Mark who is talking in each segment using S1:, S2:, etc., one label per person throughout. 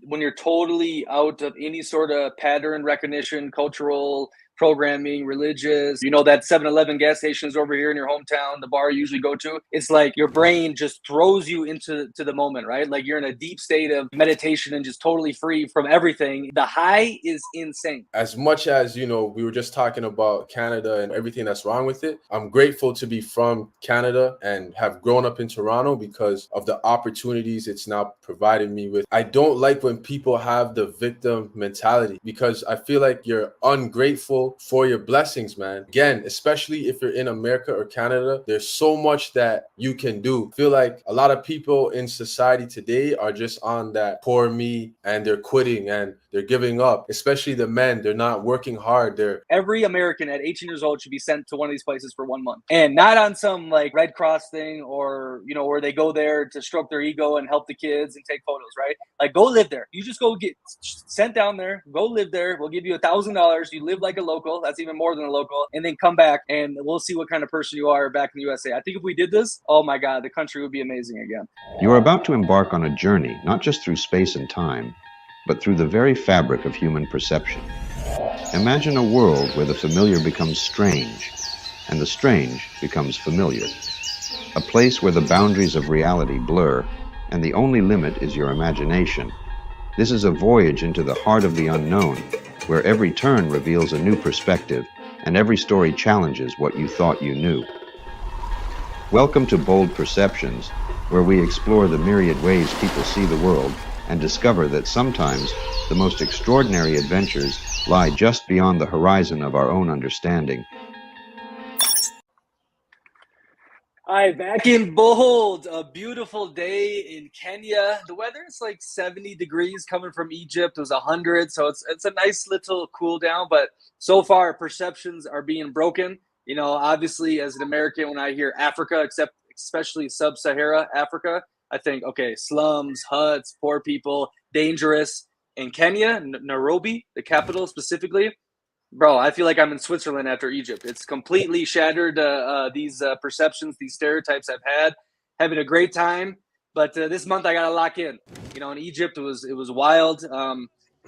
S1: when you're totally out of any sort of pattern recognition, cultural programming, religious, that 7-Eleven gas station is over here in your hometown, the bar you usually go to. It's like your brain just throws you into the moment, right? Like you're in a deep state of meditation and just totally free from everything. The high is insane.
S2: As much as, we were just talking about Canada and everything that's wrong with it, I'm grateful to be from Canada and have grown up in Toronto because of the opportunities it's now provided me with. I don't like when people have the victim mentality because I feel like you're ungrateful for your blessings, man. Again, especially if you're in America or Canada, there's so much that you can do. I feel like a lot of people in society today are just on that poor me and they're quitting and they're giving up, especially the men. They're not working hard.
S1: Every American at 18 years old should be sent to one of these places for 1 month, and not on some like Red Cross thing or, where they go there to stroke their ego and help the kids and take photos, right? Like go live there. You just go get sent down there, go live there. We'll give you $1,000. You live like a local. That's even more than a local. And then come back and we'll see what kind of person you are back in the USA. I think if we did this, oh my God, the country would be amazing again.
S3: You are about to embark on a journey, not just through space and time, but through the very fabric of human perception. Imagine a world where the familiar becomes strange, and the strange becomes familiar. A place where the boundaries of reality blur, and the only limit is your imagination. This is a voyage into the heart of the unknown, where every turn reveals a new perspective, and every story challenges what you thought you knew. Welcome to Bold Perceptions, where we explore the myriad ways people see the world and discover that sometimes the most extraordinary adventures lie just beyond the horizon of our own understanding.
S1: All right, back in Bold, a beautiful day in Kenya. The weather is like 70 degrees coming from Egypt. It was 100, so it's a nice little cool down, but so far perceptions are being broken. Obviously as an American, when I hear Africa, especially sub-Sahara Africa, I think, okay, slums, huts, poor people, dangerous. In Kenya, Nairobi, the capital specifically, bro, I feel like I'm in Switzerland after Egypt. It's completely shattered these perceptions, these stereotypes I've had. Having a great time, but this month I gotta lock in. In Egypt it was wild. I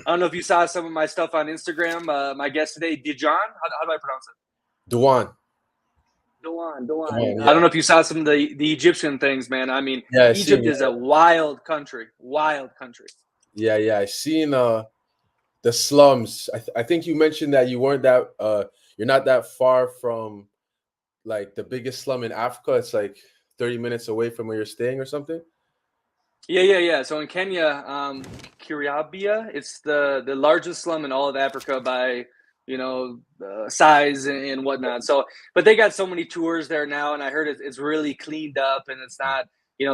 S1: don't know if you saw some of my stuff on Instagram. My guest today, Dijon. How do I pronounce it?
S2: Dewan.
S1: Yeah. I don't know if you saw some of the Egyptian things, man. I mean,
S2: yeah,
S1: Egypt is a wild country.
S2: Yeah, I seen the slums. I think you mentioned that you weren't that you're not that far from like the biggest slum in Africa. It's like 30 minutes away from where you're staying or something.
S1: Yeah. So in Kenya, Kirabia, it's the largest slum in all of Africa by size and whatnot. So, but they got so many tours there now, and I heard it's really cleaned up and it's not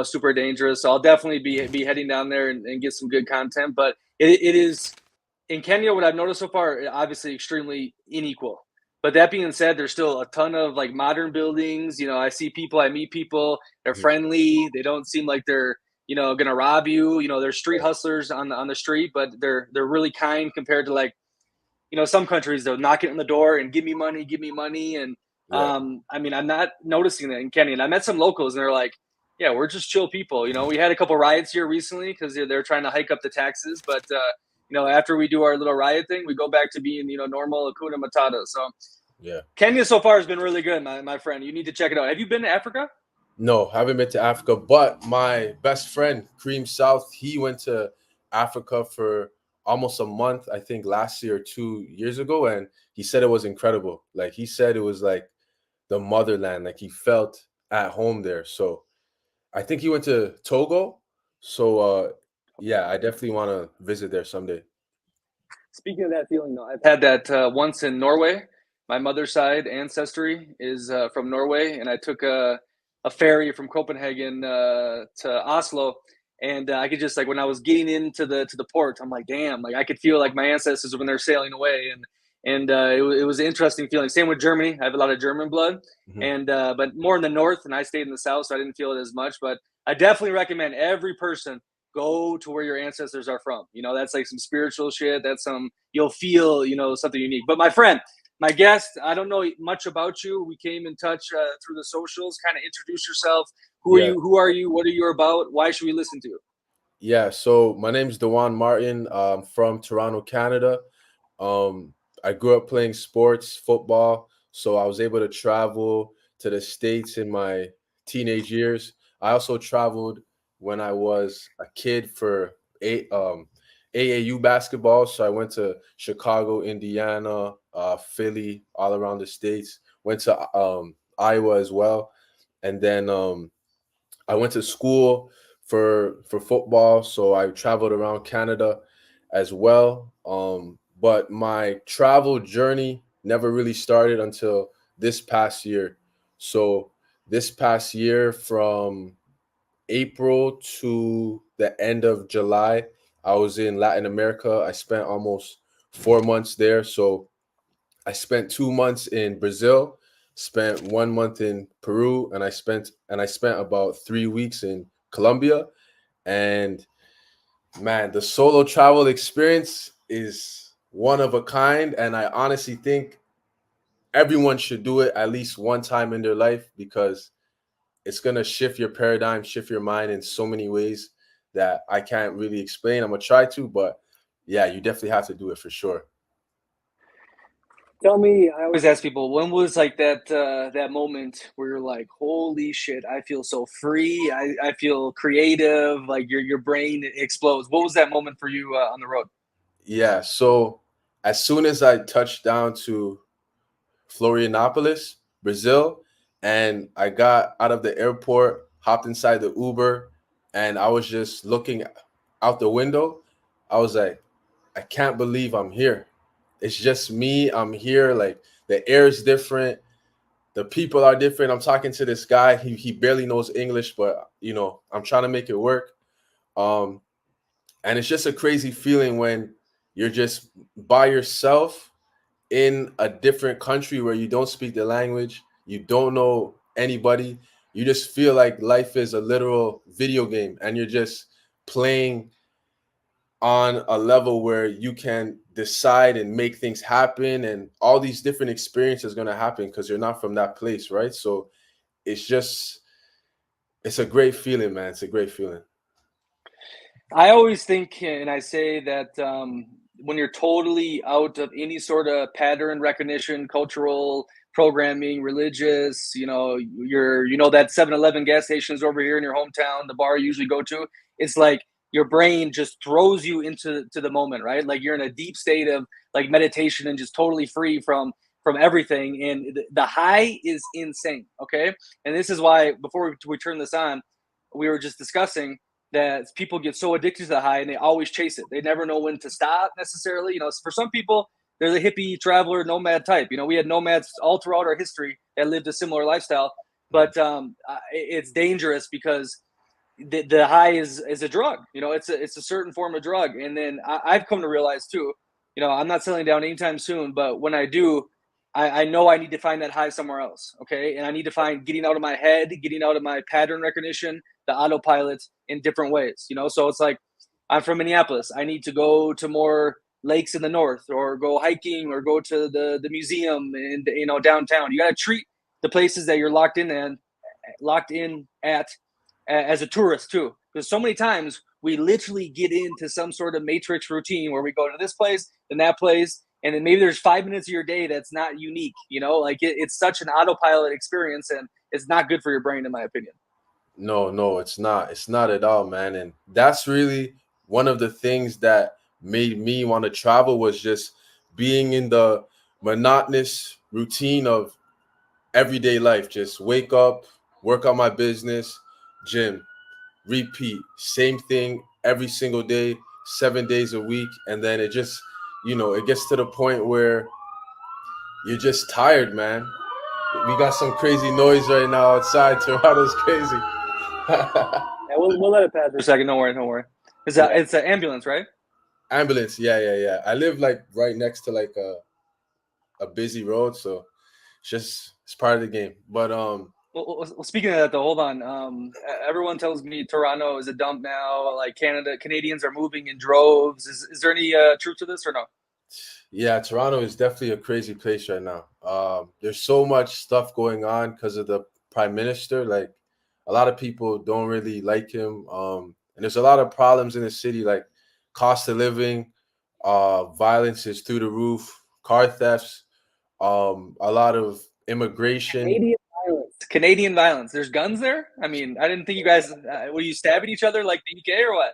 S1: super dangerous. So I'll definitely be heading down there and get some good content. But it is in Kenya. What I've noticed so far, obviously extremely unequal. But that being said, there's still a ton of like modern buildings. I see people, I meet people. They're friendly. They don't seem like they're gonna rob you. They're street hustlers on the street, but they're really kind compared to like some countries. They'll knock it on the door and give me money. And I mean, I'm not noticing that in Kenya. And I met some locals and they're like, yeah, we're just chill people. We had a couple riots here recently because they're trying to hike up the taxes, but after we do our little riot thing, we go back to being normal Hakuna Matata. So
S2: yeah,
S1: Kenya so far has been really good, my friend. You need to check it out. Have you been to Africa?
S2: No, I haven't been to Africa, but my best friend, Kareem South, he went to Africa for almost a month, I think last year or 2 years ago, and he said it was incredible. Like he said it was like the motherland, like he felt at home there. So I think he went to Togo. So yeah, I definitely want to visit there someday.
S1: Speaking of that feeling, though, I've had that once in Norway. My mother's side ancestry is from Norway, and I took a ferry from Copenhagen to Oslo, and I could just like when I was getting into the port, I'm like, damn, like I could feel like my ancestors when they're sailing away, and it was an interesting feeling. Same with Germany. I have a lot of German blood, and but more in the north, and I stayed in the south, so I didn't feel it as much. But I definitely recommend every person go to where your ancestors are from. That's like some spiritual shit. That's you'll feel something unique. But my friend, my guest, I don't know much about you. We came in touch through the socials. Kind of introduce yourself. Who are you? Who are you? What are you about? Why should we listen to you?
S2: Yeah, so my name's Dewan Martin. From Toronto, Canada. Um, I grew up playing sports, football, so I was able to travel to the States in my teenage years. I also traveled when I was a kid for AAU basketball. So I went to Chicago, Indiana, Philly, all around the States. Went to Iowa as well. And then I went to school for football, so I traveled around Canada as well. But my travel journey never really started until this past year. So this past year, from April to the end of July, I was in Latin America. I spent almost 4 months there. So I spent 2 months in Brazil, spent 1 month in Peru, and I spent about 3 weeks in Colombia. And man, the solo travel experience is one of a kind, and I honestly think everyone should do it at least one time in their life, because it's gonna shift your paradigm, shift your mind in so many ways that I can't really explain. I'm gonna try to, but yeah, you definitely have to do it for sure.
S1: Tell me, I always ask people, when was like that moment where you're like, holy shit, I feel so free, I feel creative, like your brain explodes. What was that moment for you on the road?
S2: Yeah, so as soon as I touched down to Florianopolis, Brazil, and I got out of the airport, hopped inside the Uber, and I was just looking out the window. I was like, I can't believe I'm here. It's just me. I'm here. Like, the air is different. The people are different. I'm talking to this guy. He barely knows English, but I'm trying to make it work. Um, and it's just a crazy feeling when you're just by yourself in a different country where you don't speak the language, you don't know anybody. You just feel like life is a literal video game, and you're just playing on a level where you can decide and make things happen, and all these different experiences going to happen because you're not from that place, right? So it's just, it's a great feeling, man. It's a great feeling.
S1: I always think, and I say that when you're totally out of any sort of pattern recognition, cultural programming, religious, that 7-Eleven gas station is over here in your hometown, the bar you usually go to. It's like your brain just throws you into the moment, right? Like you're in a deep state of like meditation and just totally free from everything, and the high is insane. Okay, and this is why before we turn this on, we were just discussing that people get so addicted to the high and they always chase it. They never know when to stop necessarily. For some people, they're the hippie traveler nomad type. We had nomads all throughout our history that lived a similar lifestyle, but it's dangerous because the high is a drug. It's a certain form of drug. And then I've come to realize too, I'm not settling down anytime soon, but when I do, I know I need to find that high somewhere else. Okay. And I need to find getting out of my head, getting out of my pattern recognition, the autopilot in different ways. So it's like, I'm from Minneapolis. I need to go to more lakes in the north, or go hiking, or go to the museum in downtown. You got to treat the places that you're locked in at as a tourist too, because so many times we literally get into some sort of matrix routine where we go to this place and that place, and then maybe there's 5 minutes of your day that's not unique. Like it's such an autopilot experience, and it's not good for your brain, in my opinion.
S2: No, no, it's not. It's not at all, man. And that's really one of the things that made me want to travel, was just being in the monotonous routine of everyday life. Just wake up, work on my business, gym, repeat, same thing every single day, 7 days a week. And then it just, it gets to the point where you're just tired, man. We got some crazy noise right now outside. Toronto's crazy.
S1: Yeah, we'll let it pass for a second. Don't worry, don't worry. It's an ambulance, right?
S2: Ambulance, yeah, yeah, yeah. I live like right next to like a busy road, so it's part of the game. But
S1: Well, speaking of that, though, hold on. Everyone tells me Toronto is a dump now. Like Canadians are moving in droves. Is there any truth to this or no?
S2: yeah, Toronto is definitely a crazy place right now. There's so much stuff going on because of the prime minister. Like, a lot of people don't really like him. and there's a lot of problems in the city, like cost of living, violence is through the roof, car thefts, a lot of immigration.
S1: Canadian violence. Canadian violence. There's guns there. I mean, I didn't think you guys were you stabbing each other like the UK or what?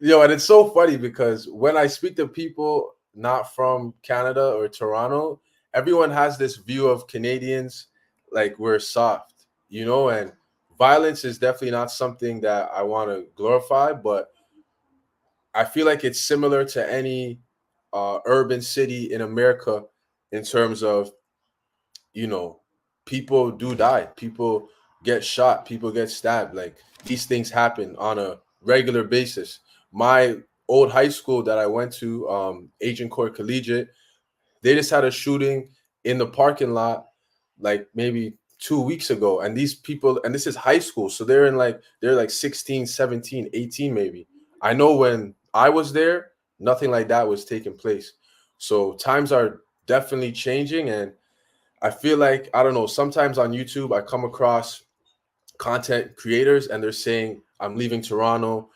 S2: And it's so funny because when I speak to people not from Canada or Toronto, everyone has this view of Canadians like we're soft, and violence is definitely not something that I want to glorify, but I feel like it's similar to any urban city in America in terms of, people do die, people get shot, people get stabbed. Like these things happen on a regular basis. My old high school that I went to, Agincourt Collegiate, they just had a shooting in the parking lot like maybe 2 weeks ago. And these people, and this is high school, so they're like 16, 17, 18 maybe. I know when I was there, nothing like that was taking place. So times are definitely changing. And I feel like, I don't know, sometimes on YouTube, I come across content creators and they're saying, I'm leaving Toronto,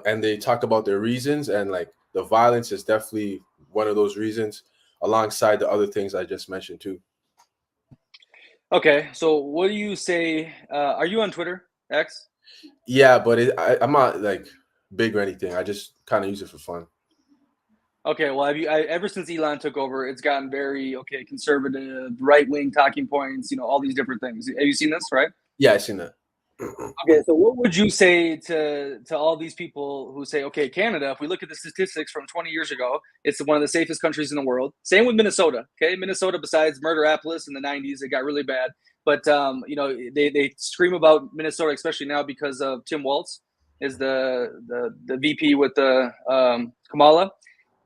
S2: and they talk about their reasons. And like the violence is definitely one of those reasons, alongside the other things I just mentioned too.
S1: Okay, so what do you say? Are you on Twitter, X?
S2: Yeah, but I'm not like big or anything. I just kind of use it for fun.
S1: Okay, well, ever since Elon took over, it's gotten very conservative, right wing talking points. All these different things. Have you seen this? Right?
S2: Yeah, I seen that.
S1: Okay, so what would you say to all these people who say, okay, Canada, if we look at the statistics from 20 years ago, it's one of the safest countries in the world. Same with Minnesota. Okay, Minnesota, besides Murderapolis in the 90s, it got really bad. But they scream about Minnesota, especially now because of Tim Walz is the VP with the Kamala.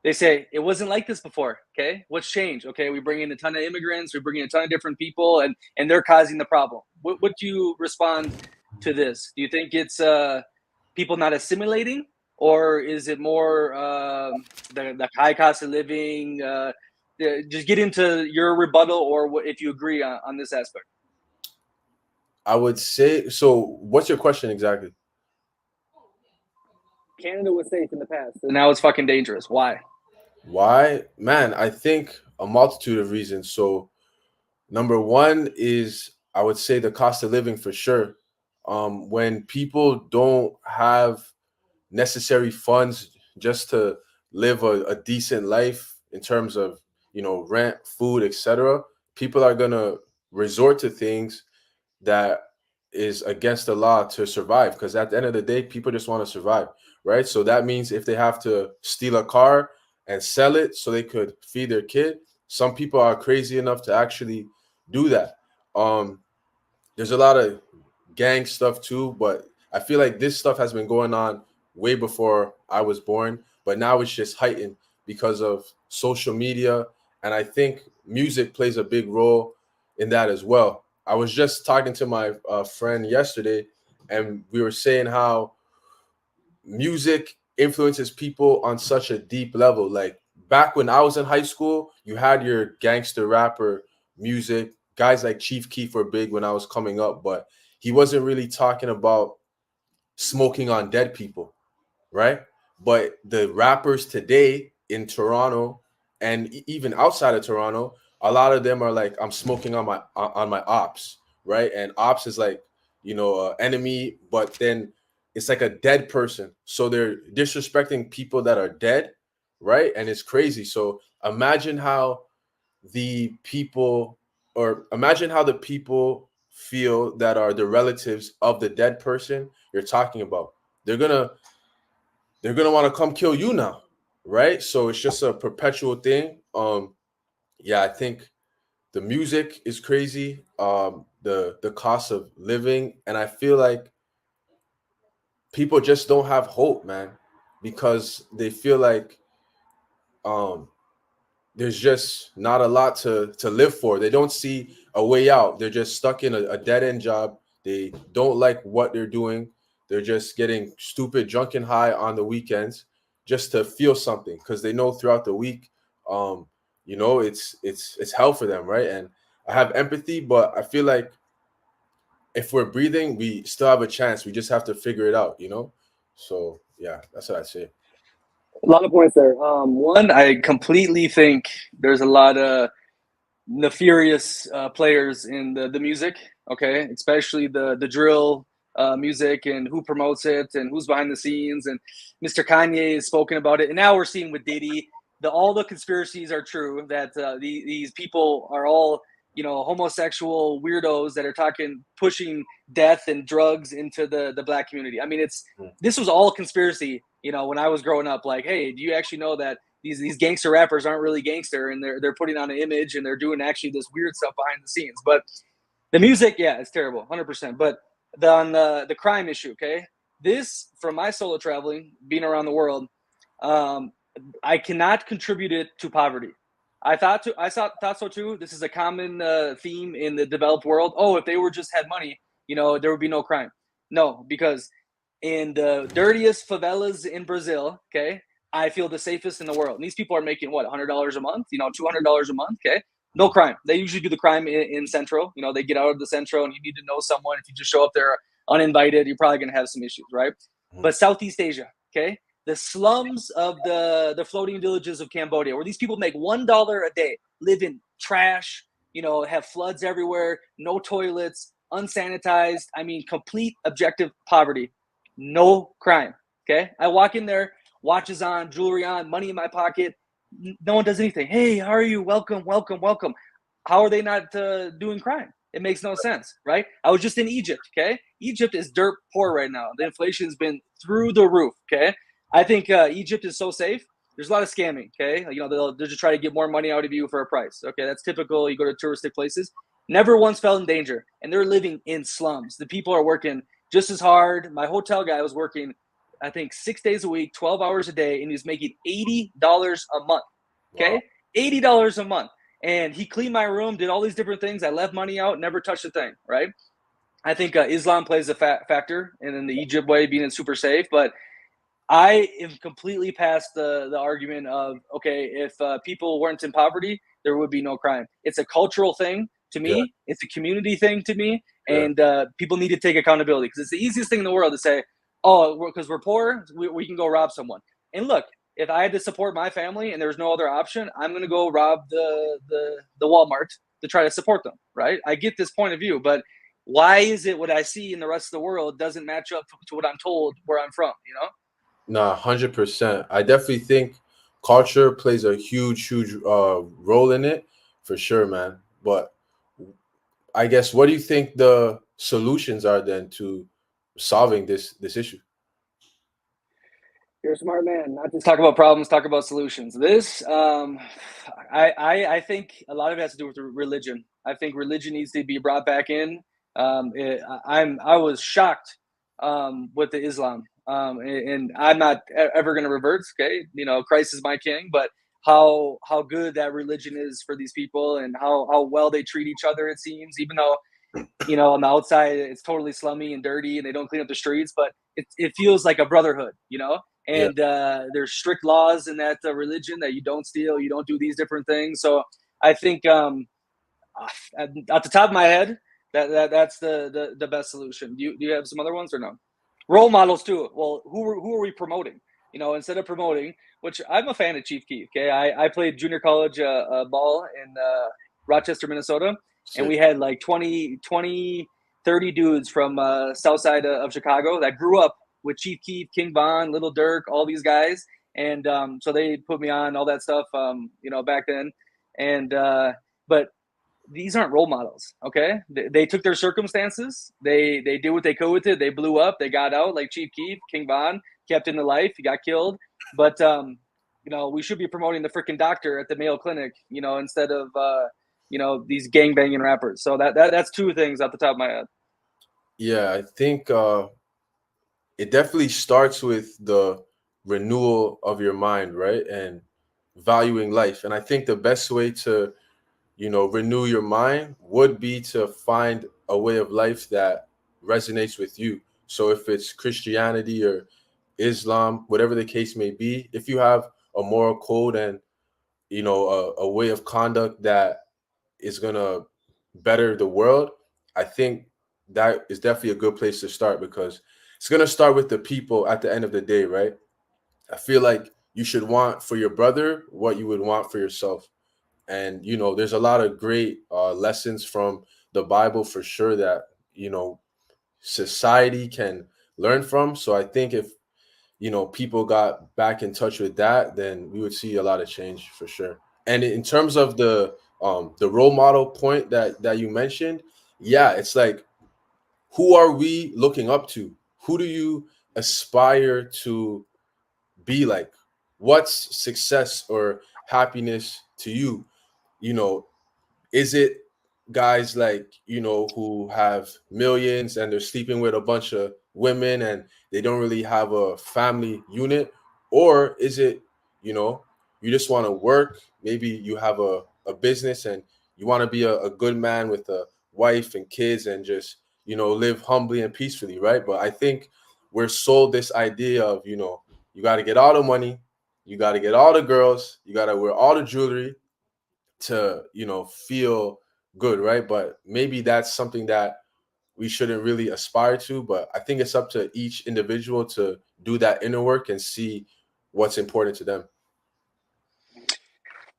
S1: They say it wasn't like this before. Okay, what's changed? Okay, we bring in a ton of immigrants, we bring in a ton of different people, and they're causing the problem. What do you respond to this? Do you think it's people not assimilating, or is it more the high cost of living? Just get into your rebuttal, or if you agree on this aspect.
S2: I would say so. What's your question exactly?
S1: Canada was safe in the past, and now it's fucking dangerous. Why?
S2: Why? Man, I think a multitude of reasons. So, number one is, I would say, the cost of living for sure. When people don't have necessary funds just to live a decent life in terms of, rent, food, etc., people are gonna resort to things that is against the law to survive, because at the end of the day, people just want to survive, right? So that means if they have to steal a car and sell it so they could feed their kid, some people are crazy enough to actually do that. There's a lot of gang stuff too, but I feel like this stuff has been going on way before I was born, but now it's just heightened because of social media. And I think music plays a big role in that as well. I was just talking to my friend yesterday, and we were saying how music influences people on such a deep level. Like back when I was in high school, you had your gangster rapper music. Guys like Chief Keef were big when I was coming up, but he wasn't really talking about smoking on dead people, right? But the rappers today in Toronto and even outside of Toronto, a lot of them are like, I'm smoking on my ops, right? And ops is like, enemy, but then it's like a dead person. So they're disrespecting people that are dead, right? And it's crazy. So imagine how the people, or imagine how the people feel that are the relatives of the dead person you're talking about. They're gonna want to come kill you now, right? So it's just a perpetual thing. Yeah, I think the music is crazy. The cost of living, and I feel like people just don't have hope, man, because they feel like there's just not a lot to live for. They don't see a way out. They're just stuck in a dead end job. They don't like what they're doing. They're just getting stupid drunk and high on the weekends just to feel something, because they know throughout the week, it's hell for them, right? And I have empathy, but I feel like if we're breathing, we still have a chance. We just have to figure it out, So yeah, that's what I say.
S1: A lot of points there. One, I completely think there's a lot of nefarious players in the music. Okay, especially the drill music and who promotes it and who's behind the scenes. And Mr. Kanye has spoken about it, and now we're seeing with Diddy, all the conspiracies are true. That these people are all homosexual weirdos that are pushing death and drugs into the black community. I mean, this was all conspiracy. When I was growing up, like, hey, do you actually know that these gangster rappers aren't really gangster, and they're putting on an image, and they're doing actually this weird stuff behind the scenes? But the music, yeah, it's terrible, 100%. But on the crime issue, okay, this, from my solo traveling, being around the world, I cannot contribute it to poverty. I thought so too. This is a common theme in the developed world. Oh, if they just had money, there would be no crime. No, because in the dirtiest favelas in Brazil, okay, I feel the safest in the world. And these people are making what, $100 a month, $200 a month, okay? No crime. They usually do the crime in Central. They get out of the Central, and you need to know someone. If you just show up there uninvited, you're probably going to have some issues, right? Mm-hmm. But Southeast Asia, okay? The slums of the floating villages of Cambodia, where these people make $1 a day, live in trash, have floods everywhere, no toilets, unsanitized. I mean, complete objective poverty, no crime. Okay, I walk in there, watches on, jewelry on, money in my pocket. No one does anything. Hey, how are you? Welcome, welcome, welcome. How are they not doing crime? It makes no sense, right? I was just in Egypt. Okay, Egypt is dirt poor right now. The inflation's been through the roof. Okay. I think Egypt is so safe. There's a lot of scamming, okay? They'll just try to get more money out of you for a price. Okay, that's typical. You go to touristic places. Never once fell in danger. And they're living in slums. The people are working just as hard. My hotel guy was working, I think, 6 days a week, 12 hours a day, and he's making $80 a month, okay? Wow. $80 a month. And he cleaned my room, did all these different things. I left money out, never touched a thing, right? I think Islam plays a factor, and in the Egypt way, being super safe. But I am completely past the argument of, okay, if people weren't in poverty, there would be no crime. It's a cultural thing to me. Yeah. It's a community thing to me. Yeah. And people need to take accountability, because it's the easiest thing in the world to say, oh, because we're poor, we can go rob someone. And look, if I had to support my family and there's no other option, I'm going to go rob the Walmart to try to support them, right? I get this point of view, but why is it what I see in the rest of the world doesn't match up to what I'm told where I'm from,
S2: Nah, 100%. I definitely think culture plays a huge role in it, for sure, man. But I guess, what do you think the solutions are then to solving this issue?
S1: You're a smart man. Not just talk about problems, talk about solutions. This, I think a lot of it has to do with religion. I think religion needs to be brought back in. I was shocked with the Islam. And I'm not ever going to revert. Okay, Christ is my king. But how good that religion is for these people, and how well they treat each other. It seems, even though on the outside it's totally slummy and dirty, and they don't clean up the streets, but it feels like a brotherhood. And there's strict laws in that religion that you don't steal, you don't do these different things. So I think at the top of my head, that's the best solution. Do you have some other ones or no? Role models too. Well, who are we promoting? Instead of promoting, which I'm a fan of Chief Keef. Okay, I played junior college ball in Rochester, Minnesota, and we had like 20, 30 dudes from south side of Chicago that grew up with Chief Keef, King Von, Little Durk, all these guys, and so they put me on all that stuff, back then, and but these aren't role models, okay? They took their circumstances. They did what they could with it. They blew up. They got out, like Chief Keef, King Von, kept in the life. He got killed. But, we should be promoting the freaking doctor at the Mayo Clinic, instead of, these gang-banging rappers. So that's two things off the top of my head.
S2: Yeah, I think it definitely starts with the renewal of your mind, right? And valuing life. And I think the best way to renew your mind would be to find a way of life that resonates with you. So if it's Christianity or Islam, whatever the case may be, if you have a moral code and, a way of conduct that is going to better the world, I think that is definitely a good place to start, because it's gonna start with the people at the end of the day, right? I feel like you should want for your brother what you would want for yourself. And there's a lot of great lessons from the Bible for sure that society can learn from. So I think if people got back in touch with that, then we would see a lot of change for sure. And in terms of the role model point that you mentioned, yeah, it's like, who are we looking up to? Who do you aspire to be like? What's success or happiness to you? You know, is it guys like, who have millions and they're sleeping with a bunch of women and they don't really have a family unit? Or is it, you just want to work? Maybe you have a business and you want to be a good man with a wife and kids and just, live humbly and peacefully, right? But I think we're sold this idea of, you got to get all the money, you got to get all the girls, you got to wear all the jewelry to feel good, right? But maybe that's something that we shouldn't really aspire to. But I think it's up to each individual to do that inner work and see what's important to them.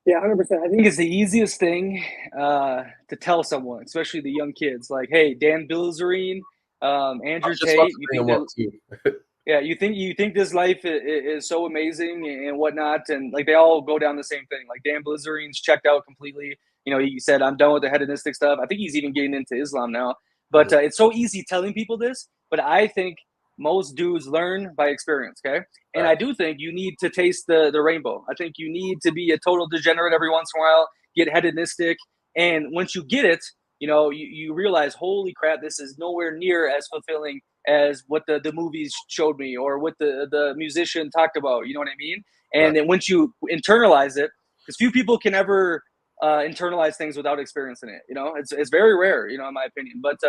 S1: Yeah, 100%. I think it's the easiest thing to tell someone, especially the young kids. Like, hey, Dan Bilzerine,
S2: I
S1: Andrew
S2: was just about
S1: Tate.
S2: to
S1: You
S2: bring
S1: think
S2: them up
S1: that?
S2: too.
S1: Yeah, you think this life is so amazing and whatnot, and like they all go down the same thing. Like Dan Bilzerine's checked out completely. He said, "I'm done with the hedonistic stuff." I think he's even getting into Islam now. But
S2: Mhm.
S1: it's so easy telling people this. But I think most dudes learn by experience. Okay, and I
S2: Right.
S1: do think you need to taste the rainbow. I think you need to be a total degenerate every once in a while, get hedonistic, and once you get it, you realize, holy crap, this is nowhere near as fulfilling as what the movies showed me or what the musician talked about. You know what I mean?
S2: Right.
S1: And then once you internalize it, because few people can ever internalize things without experiencing it. It's very rare. In my opinion. But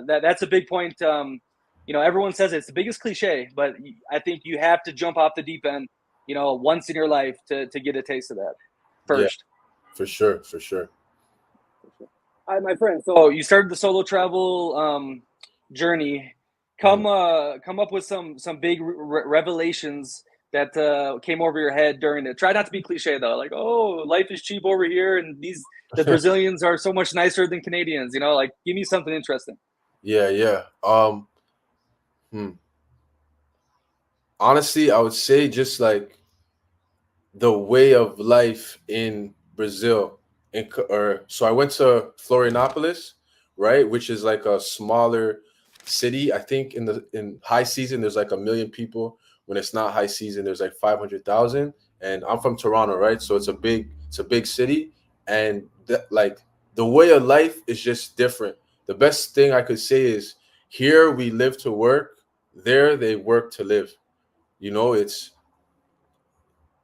S1: that's a big point. Everyone says it's the biggest cliche, but I think you have to jump off the deep end. Once in your life to get a taste of that
S2: Yeah,
S1: first.
S2: for sure, for sure.
S1: Hi, my friend. So you started the solo travel journey.
S2: Mhm.
S1: Come up with some big revelations that came over your head during it. Try not to be cliche though, like, oh, life is cheap over here, and the Brazilians are so much nicer than Canadians. Like, give me something interesting.
S2: Yeah, yeah. Hmm. Honestly, I would say just like the way of life in Brazil. So I went to Florianopolis, right, which is like a smaller city. I think in high season there's like 1 million people. When it's not high season, there's like 500,000. And I'm from Toronto, right? So it's a big city, and like the way of life is just different. The best thing I could say is here we live to work, there they work to live. It's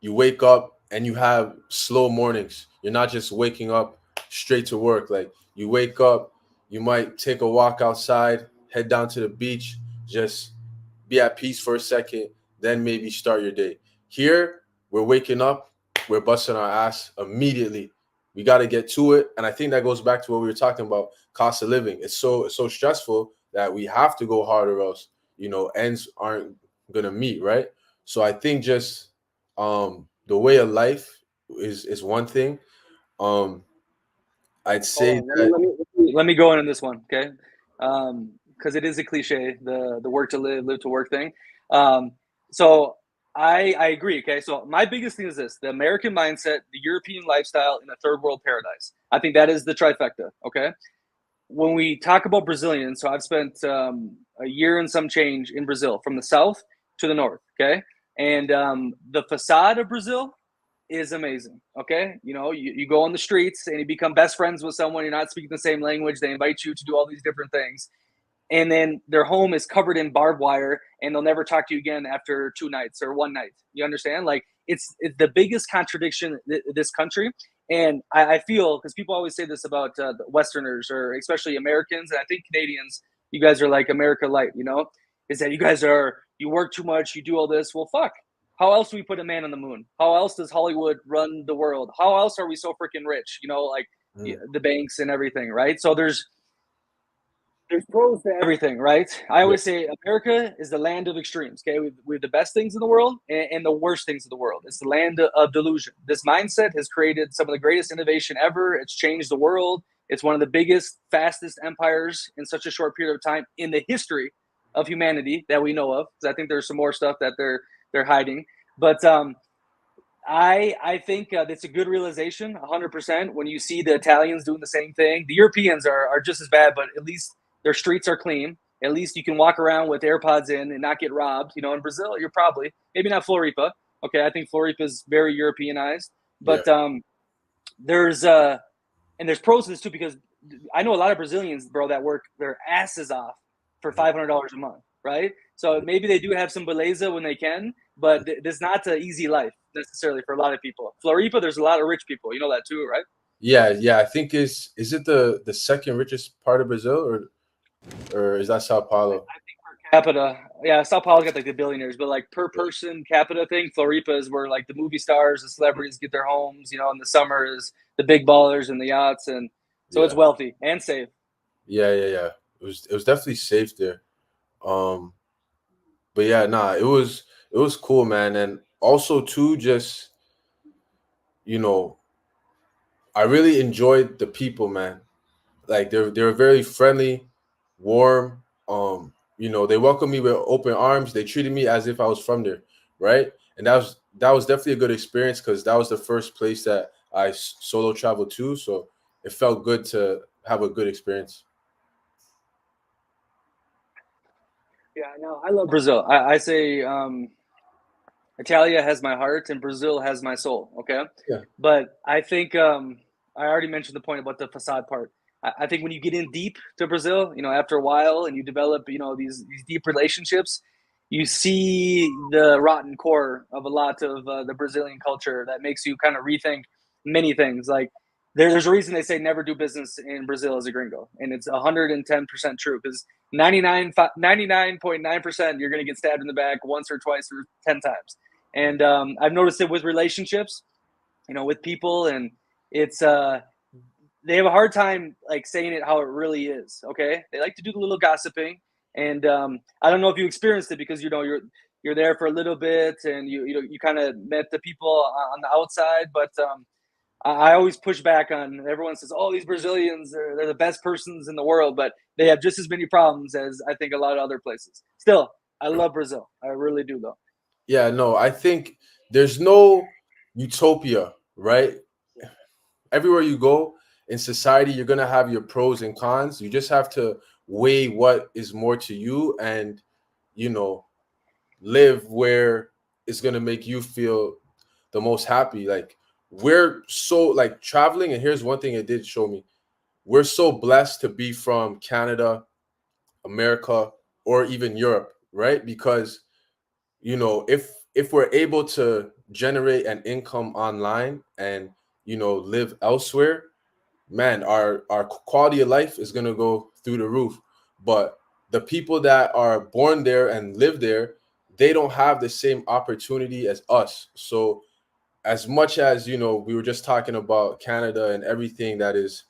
S2: you wake up and you have slow mornings. You're not just waking up straight to work. Like you wake up, you might take a walk outside, head down to the beach, just be at peace for a second, then maybe start your day. Here, we're waking up, we're busting our ass immediately. We got to get to it, and I think that goes back to what we were talking about, cost of living. It's so stressful that we have to go hard, or else ends aren't gonna meet, right? So I think just the way of life is one thing. um I'd
S1: Hold
S2: say
S1: on,
S2: that.
S1: let me go in on this one, okay? Because it is a cliche, the work to live to work thing. So I agree. Okay, so my biggest thing is this: the American mindset, the European lifestyle, and a third world paradise. I think that is the trifecta. Okay, when we talk about Brazilians, so I've spent a year and some change in Brazil, from the south to the north. Okay, and the facade of Brazil is amazing. Okay, you go on the streets and you become best friends with someone. You're not speaking the same language. They invite you to do all these different things, and then their home is covered in barbed wire, and they'll never talk to you again after 2 nights or one night. You understand? Like it's the biggest contradiction this country. And I feel, because people always say this about the Westerners, or especially Americans, and I think Canadians, you guys are like America light, is that you work too much, you do all this. Well, fuck. How else do we put a man on the moon? How else does Hollywood run the world? How else are we so freaking rich? Like
S2: Mm,
S1: the banks and everything, right? So there's pros to everything, right? I always say America is the land of extremes. Okay, we have the best things in the world and the worst things in the world. It's the land of delusion. This mindset has created some of the greatest innovation ever. It's changed the world. It's one of the biggest, fastest empires in such a short period of time in the history of humanity that we know of. Because I think there's some more stuff that they're hiding. But I think it's a good realization, 100%. When you see the Italians doing the same thing, the Europeans are just as bad, but at least their streets are clean. At least you can walk around with AirPods in and not get robbed. You know, in Brazil, you're probably maybe not Floripa. Okay, I think Floripa is very Europeanized, but there's and there's pros to this too, because I know a lot of Brazilians, bro, that work their asses off for $500 a month, right? So maybe they do have some beleza when they can, but it's not an easy life necessarily for a lot of people. Floripa, there's a lot of rich people. You know that too, right?
S2: Yeah. I think is it the second richest part of Brazil, or is that Sao Paulo?
S1: I think per capita, yeah, Sao Paulo got like the billionaires, but like per person capita thing, Floripa is where like the movie stars, the celebrities get their homes. You know, in the summer is the big ballers and the yachts, and so it's wealthy and safe.
S2: Yeah. It was definitely safe there. But yeah, nah, it was cool, man. And also too, just, you know, I really enjoyed the people, man. Like they were very friendly, warm. You know, they welcomed me with open arms. They treated me as if I was from there, right? And that was definitely a good experience, because that was the first place that I solo traveled to. So it felt good to have a good experience.
S1: Yeah, no, I love Brazil. I say Italia has my heart and Brazil has my soul. Okay.
S2: Yeah.
S1: But I think I already mentioned the point about the facade part. I think when you get in deep to Brazil, you know, after a while and you develop, you know, these deep relationships, you see the rotten core of a lot of the Brazilian culture that makes you kind of rethink many things. Like there's a reason they say never do business in Brazil as a gringo. And it's 110% true, because 99.9% you're going to get stabbed in the back once or twice or 10 times. And I've noticed it with relationships, you know, with people, and it's they have a hard time like saying it how it really is. Okay, they like to do the little gossiping, and I don't know if you experienced it, because you know you're there for a little bit and you kind of met the people on the outside, but I always push back on everyone says, oh, these Brazilians, they're the best persons in the world, but they have just as many problems as I think a lot of other places. Still, I love Brazil. I really do, though.
S2: Yeah, no, I think there's no utopia, right? Everywhere you go in society, you're going to have your pros and cons. You just have to weigh what is more to you and, you know, live where it's going to make you feel the most happy. Like, we're so like traveling, and here's one thing it did show me: we're so blessed to be from Canada, America, or even Europe, right? Because, you know, if we're able to generate an income online and, you know, live elsewhere, man, our quality of life is going to go through the roof. But the people that are born there and live there, they don't have the same opportunity as us. So as much as, you know, we were just talking about Canada and everything that is,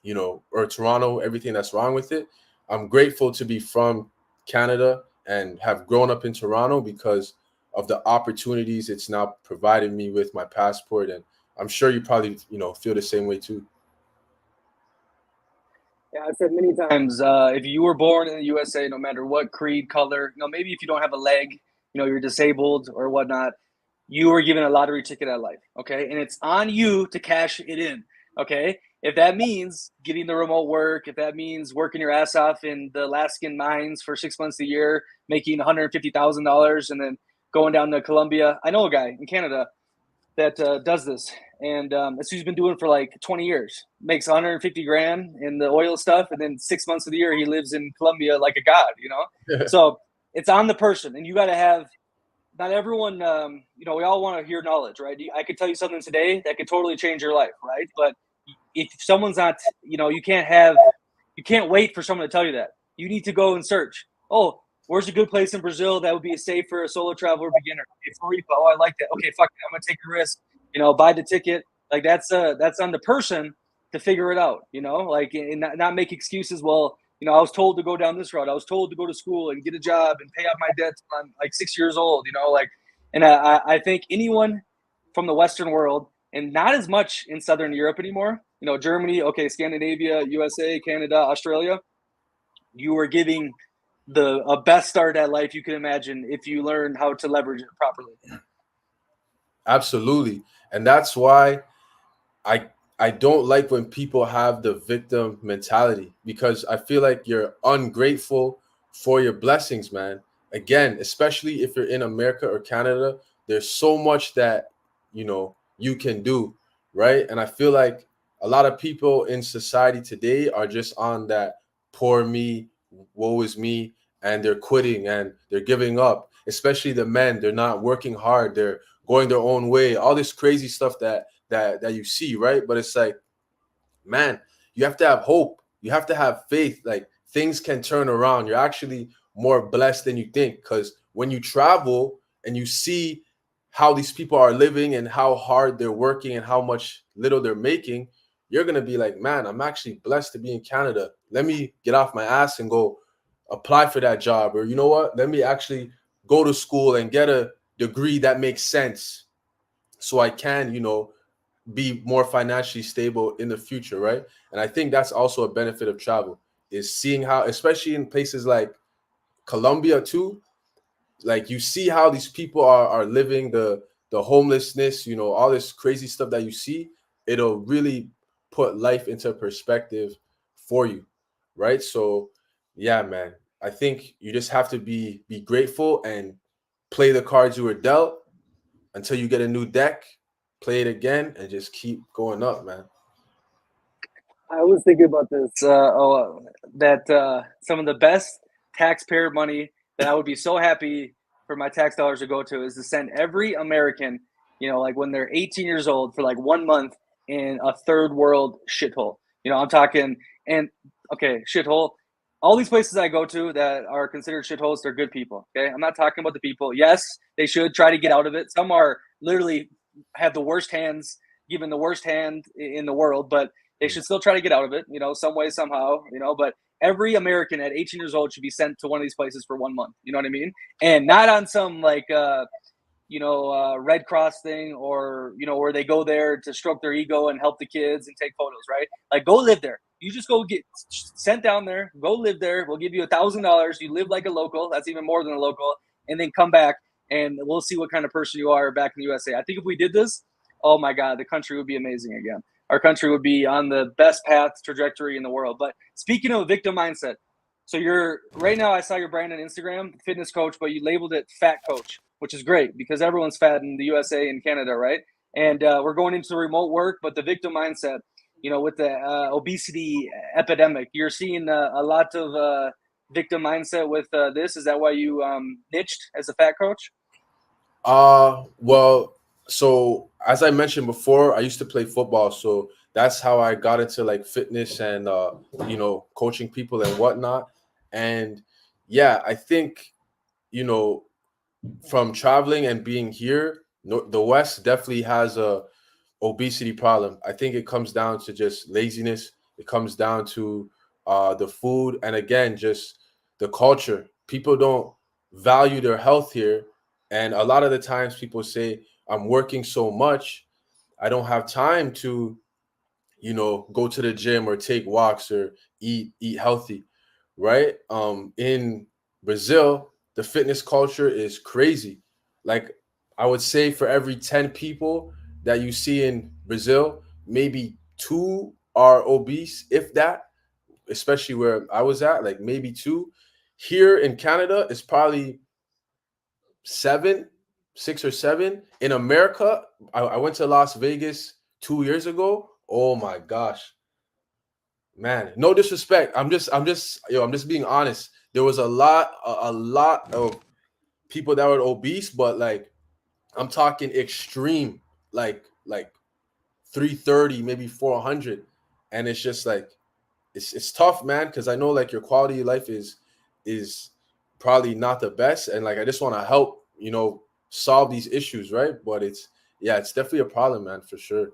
S2: you know, or Toronto, everything that's wrong with it, I'm grateful to be from Canada and have grown up in Toronto because of the opportunities it's now provided me with my passport. And I'm sure you probably, you know, feel the same way too.
S1: Yeah, I've said many times, if you were born in the USA, no matter what creed, color, you know, maybe if you don't have a leg, you know, you're disabled or whatnot, you were given a lottery ticket at life. Okay. And it's on you to cash it in. Okay. If that means getting the remote work, if that means working your ass off in the Alaskan mines for 6 months a year, making $150,000 and then going down to Colombia. I know a guy in Canada that does this, and that's what he's been doing for like 20 years. Makes 150 grand in the oil stuff, and then 6 months of the year he lives in Colombia like a god, you know. So it's on the person, and you got to have. Not everyone, you know, we all want to hear knowledge, right? I could tell you something today that could totally change your life, right? But if someone's not, you know, you can't wait for someone to tell you that. You need to go and search. Oh, where's a good place in Brazil that would be safe for a solo traveler beginner? Okay, Floripa. Oh, I like that. Okay, fuck it. I'm gonna take a risk. You know, buy the ticket. Like that's on the person to figure it out. You know, like and not make excuses. Well, I was told to go down this route. I was told to go to school and get a job and pay off my debt till I'm like 6 years old. And I think anyone from the Western world, and not as much in Southern Europe anymore. Germany, okay, Scandinavia, USA, Canada, Australia. You are giving a best start at life you can imagine if you learn how to leverage it properly.
S2: Absolutely. And that's why I don't like when people have the victim mentality, because I feel like you're ungrateful for your blessings, man. Again, especially if you're in America or Canada, there's so much that you can do, right? And I feel like a lot of people in society today are just on that poor me, woe is me, and they're quitting and they're giving up. Especially the men, they're not working hard, they're going their own way, all this crazy stuff that you see, right? But it's like, man, you have to have hope, you have to have faith. Like, things can turn around. You're actually more blessed than you think, because when you travel and you see how these people are living and how hard they're working and how much little they're making, you're going to be like, man, I'm actually blessed to be in Canada. Let me get off my ass and go apply for that job. Or you know what, let me actually go to school and get a degree that makes sense, so I can be more financially stable in the future, right? And I think that's also a benefit of travel, is seeing how, especially in places like Colombia too, like you see how these people are living, the homelessness, all this crazy stuff that you see. It'll really put life into perspective for you, right? So yeah, man, I think you just have to be grateful and play the cards you were dealt until you get a new deck, play it again, and just keep going up, man.
S1: I was thinking about this. That some of the best taxpayer money that I would be so happy for my tax dollars to go to is to send every American, like when they're 18 years old, for like 1 month in a third world shithole. I'm talking, and okay, shithole. All these places I go to that are considered shitholes, they're good people. Okay, I'm not talking about the people. Yes, they should try to get out of it. Some are literally have the worst hands, given the worst hand in the world, but they should still try to get out of it, some way, somehow, but every American at 18 years old should be sent to one of these places for 1 month. You know what I mean? And not on some like, Red Cross thing, or, where they go there to stroke their ego and help the kids and take photos, right? Like, go live there. You just go get sent down there, go live there. We'll give you $1,000. You live like a local. That's even more than a local. And then come back and we'll see what kind of person you are back in the USA. I think if we did this, oh my God, the country would be amazing again. Our country would be on the best path trajectory in the world. But speaking of victim mindset, so you're right now, I saw your brand on Instagram, fitness coach, but you labeled it fat coach, which is great because everyone's fat in the USA and Canada, right? And we're going into remote work, but the victim mindset, with the obesity epidemic, you're seeing a lot of victim mindset with this. Is that why you niched as a fat coach?
S2: Well, so as I mentioned before, I used to play football, so that's how I got into like fitness and coaching people and whatnot. And yeah, I think you know from traveling and being here, no, the West definitely has a obesity problem. I think it comes down to just laziness. It comes down to the food, and again, just the culture. People don't value their health here, and a lot of the times people say, "I'm working so much, I don't have time to, go to the gym or take walks or eat healthy." Right? In Brazil, the fitness culture is crazy. Like, I would say for every 10 people that you see in Brazil, maybe two are obese, if that, especially where I was at, like maybe two. Here in Canada, it's probably seven, 6 or 7. In America, I went to Las Vegas 2 years ago. Oh my gosh, man, no disrespect. I'm just being honest. There was a lot of people that were obese, but like I'm talking extreme, like 330, maybe 400. And it's just like it's tough, man, because I know like your quality of life is probably not the best. And like I just want to help, solve these issues, right? But it's definitely a problem, man, for sure.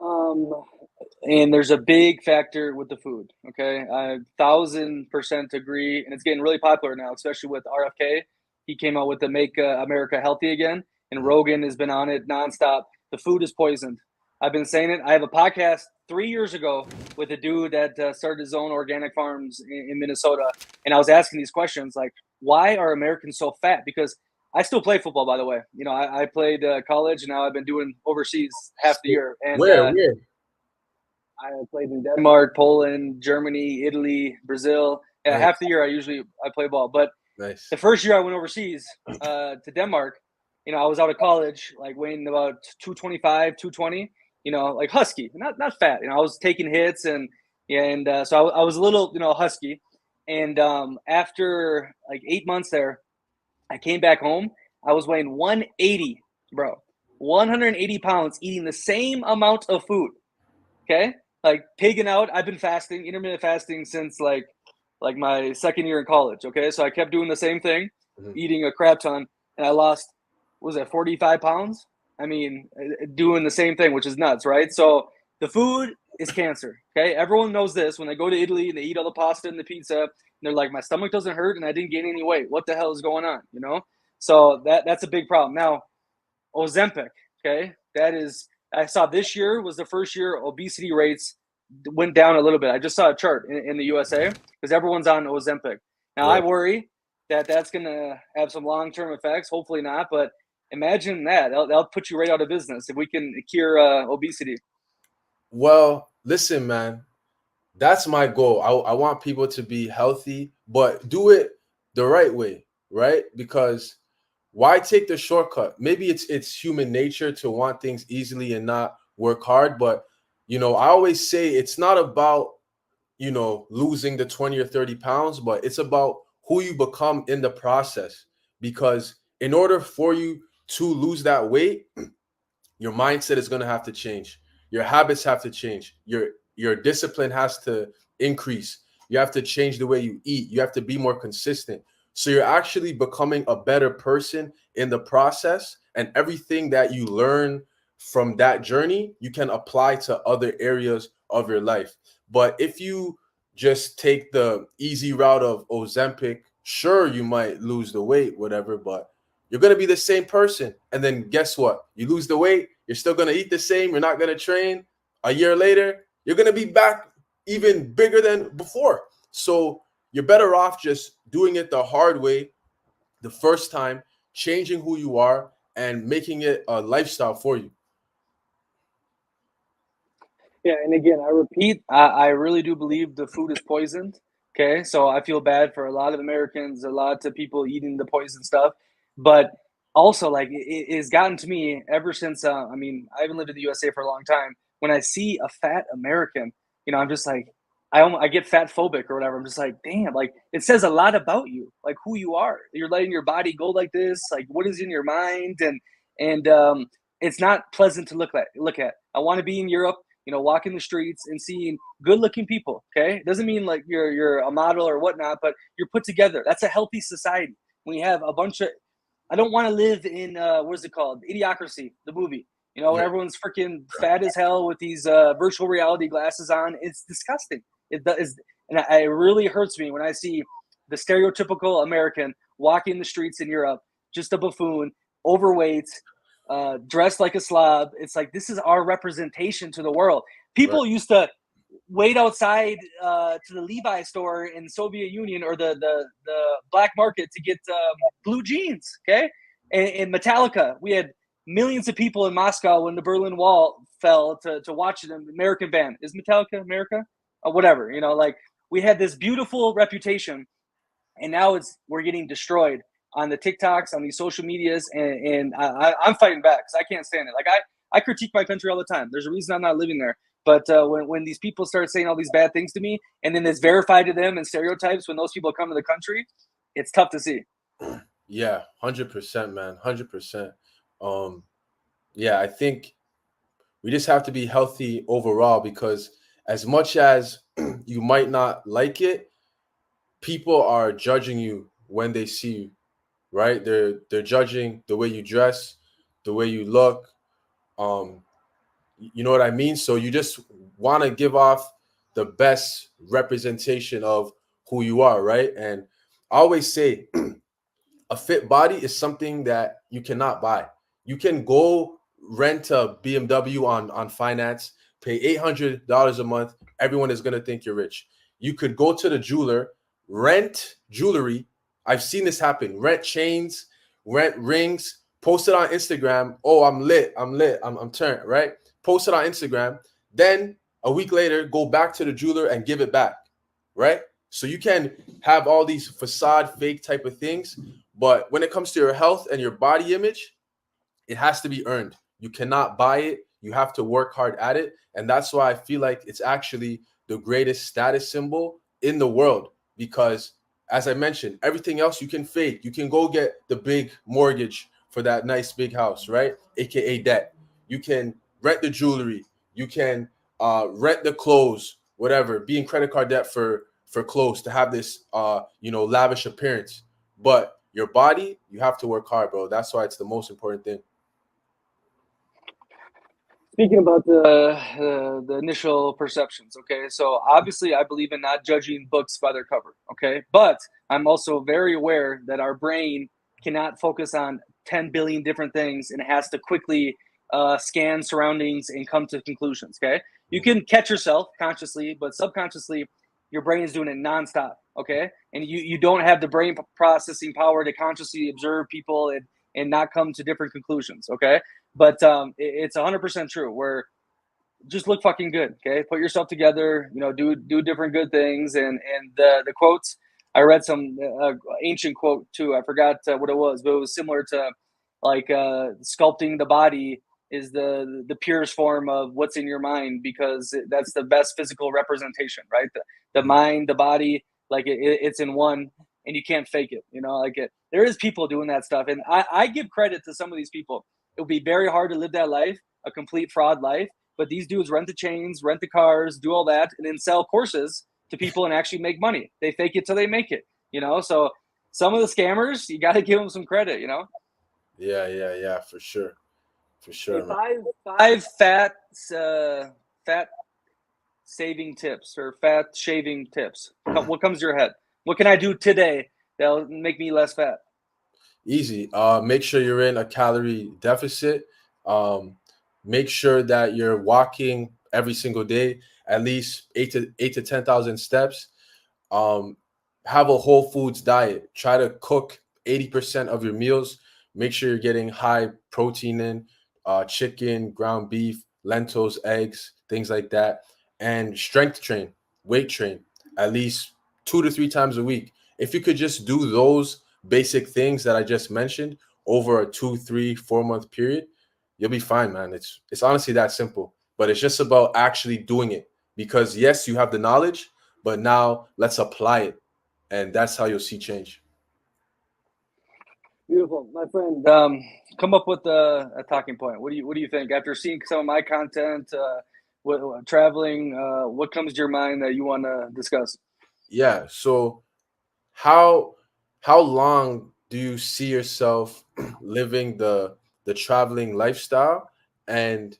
S1: Um, and there's a big factor with the food. Okay, I 1,000% agree, and it's getting really popular now, especially with RFK. He came out with the Make America Healthy Again, and Rogan has been on it nonstop. The food is poisoned. I've been saying it. I have a podcast 3 years ago with a dude that started his own organic farms in Minnesota, and I was asking these questions like, why are Americans so fat? Because I still play football, by the way. You know, I played college, and now I've been doing overseas half the year. And
S2: Where?
S1: I played in Denmark, Poland, Germany, Italy, Brazil. Yeah,
S2: Nice.
S1: half the year I play ball. But
S2: Nice.
S1: the first year I went overseas to Denmark, you know, I was out of college, like weighing about 225, 220. You know, like husky, not fat. You know, I was taking hits so I was a little, you know, husky. And after like 8 months there, I came back home. I was weighing 180, bro, 180 pounds, eating the same amount of food. Okay, like pigging out. I've been fasting, intermittent fasting since like my second year in college. Okay, so I kept doing the same thing, eating a crap ton, and I lost, what was that, 45 pounds? I mean, doing the same thing, which is nuts, right? So the food is cancer. Okay, everyone knows this. When they go to Italy and they eat all the pasta and the pizza, and they're like, my stomach doesn't hurt and I didn't gain any weight. What the hell is going on? You know, so that's a big problem. Now, Ozempic. Okay, that is. I saw this year was the first year obesity rates went down a little bit. I just saw a chart in the USA because everyone's on Ozempic. Now I worry that that's going to have some long-term effects. Hopefully not, but imagine that. That'll put you right out of business if we can cure obesity.
S2: Well, listen, man, that's my goal. I want people to be healthy, but do it the right way, right? Because why take the shortcut? Maybe it's human nature to want things easily and not work hard. But, you know, I always say it's not about, you know, losing the 20 or 30 pounds, but it's about who you become in the process. Because in order for you to lose that weight, your mindset is going to have to change. Your habits have to change. Your discipline has to increase. You have to change the way you eat. You have to be more consistent. So you're actually becoming a better person in the process, and everything that you learn from that journey, you can apply to other areas of your life. But if you just take the easy route of Ozempic, sure, you might lose the weight, whatever, but you're going to be the same person. And then guess what? You lose the weight, you're still going to eat the same, you're not going to train. A year later, you're going to be back even bigger than before. So you're better off just doing it the hard way the first time, changing who you are and making it a lifestyle for you.
S1: Yeah, and again, I repeat, I really do believe the food is poisoned. Okay, so I feel bad for a lot of Americans, a lot of people eating the poison stuff. But also, like, it's gotten to me ever since, I mean, I haven't lived in the USA for a long time. When I see a fat American, you know, I'm just like, I get fat phobic or whatever. I'm just like, damn, like, it says a lot about you, like who you are. You're letting your body go like this, like what is in your mind, and it's not pleasant to look at. I want to be in Europe, you know, walking the streets and seeing good-looking people. Okay, it doesn't mean like you're a model or whatnot, but you're put together. That's a healthy society. When you have a bunch of, I don't want to live in what is it called, Idiocracy, the movie. You know, everyone's freaking fat as hell with these virtual reality glasses on. It's disgusting. It is, and it really hurts me when I see the stereotypical American walking the streets in Europe, just a buffoon, overweight, dressed like a slob. It's like, this is our representation to the world. People used to wait outside to the Levi store in Soviet Union or the black market to get blue jeans. Okay, and Metallica. We had millions of people in Moscow when the Berlin Wall fell to watch an American band. Is Metallica America? Whatever. You know, like, we had this beautiful reputation, and now we're getting destroyed on the TikToks, on these social medias, and I'm fighting back because I can't stand it. Like, I critique my country all the time. There's a reason I'm not living there. But when these people start saying all these bad things to me, and then it's verified to them and stereotypes when those people come to the country, it's tough to see.
S2: Yeah, 100%, man, 100%. Yeah, I think we just have to be healthy overall, because as much as you might not like it, people are judging you when they see you, right? They're judging the way you dress, the way you look. You know what I mean? So you just want to give off the best representation of who you are, right? And I always say a fit body is something that you cannot buy. You can go rent a BMW on finance, pay $800 a month. Everyone is gonna think you're rich. You could go to the jeweler, rent jewelry. I've seen this happen. Rent chains, rent rings, post it on Instagram. Oh, I'm lit. I'm turned, right? Post it on Instagram. Then a week later, go back to the jeweler and give it back, right? So you can have all these facade, fake type of things, but when it comes to your health and your body image, it has to be earned. You cannot buy it. You have to work hard at it. And that's why I feel like it's actually the greatest status symbol in the world. Because as I mentioned, everything else you can fake. You can go get the big mortgage for that nice big house, right? AKA debt. You can rent the jewelry. You can rent the clothes, whatever, be in credit card debt for clothes to have this lavish appearance. But your body, you have to work hard, bro. That's why it's the most important thing.
S1: Speaking about the initial perceptions, okay, so obviously I believe in not judging books by their cover, okay, but I'm also very aware that our brain cannot focus on 10 billion different things and it has to quickly scan surroundings and come to conclusions, okay? You can catch yourself consciously, but subconsciously, your brain is doing it nonstop, okay? And you don't have the brain processing power to consciously observe people and not come to different conclusions, okay? But it's 100% true. Where just look fucking good, okay? Put yourself together, do different good things. And the quotes, I read some ancient quote too. I forgot what it was, but it was similar to like sculpting the body is the purest form of what's in your mind, because that's the best physical representation, right? The mind, the body, like it's in one, and you can't fake it. There is people doing that stuff, and I give credit to some of these people. It would be very hard to live that life, a complete fraud life. But these dudes rent the chains, rent the cars, do all that, and then sell courses to people and actually make money. They fake it till they make it, So some of the scammers, you got to give them some credit,
S2: Yeah, for sure.
S1: Five fat saving tips or fat shaving tips. What comes to your head? What can I do today that'll make me less fat?
S2: Easy. Make sure you're in a calorie deficit. Make sure that you're walking every single day, at least 8 to 10,000 steps. Have a whole foods diet. Try to cook 80% of your meals. Make sure you're getting high protein in, chicken, ground beef, lentils, eggs, things like that. And strength train, weight train, at least 2 to 3 times a week. If you could just do those basic things that I just mentioned over a 2, 3, 4 month period, you'll be fine, man. It's honestly that simple, but it's just about actually doing it, because yes, you have the knowledge, but now let's apply it. And that's how you'll see change.
S1: Beautiful, my friend. Come up with a talking point. What do you think after seeing some of my content, traveling? What comes to your mind that you want to discuss?
S2: Yeah. So how long do you see yourself living the traveling lifestyle, and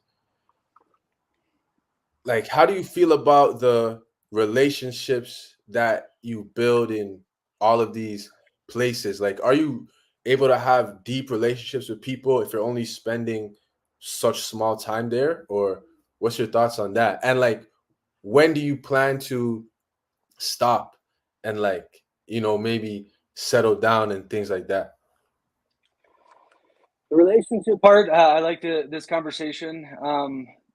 S2: like how do you feel about the relationships that you build in all of these places? Like, are you able to have deep relationships with people if you're only spending such small time there? Or what's your thoughts on that? And like, when do you plan to stop and like, maybe settle down and things like that?
S1: The relationship part, I like this conversation.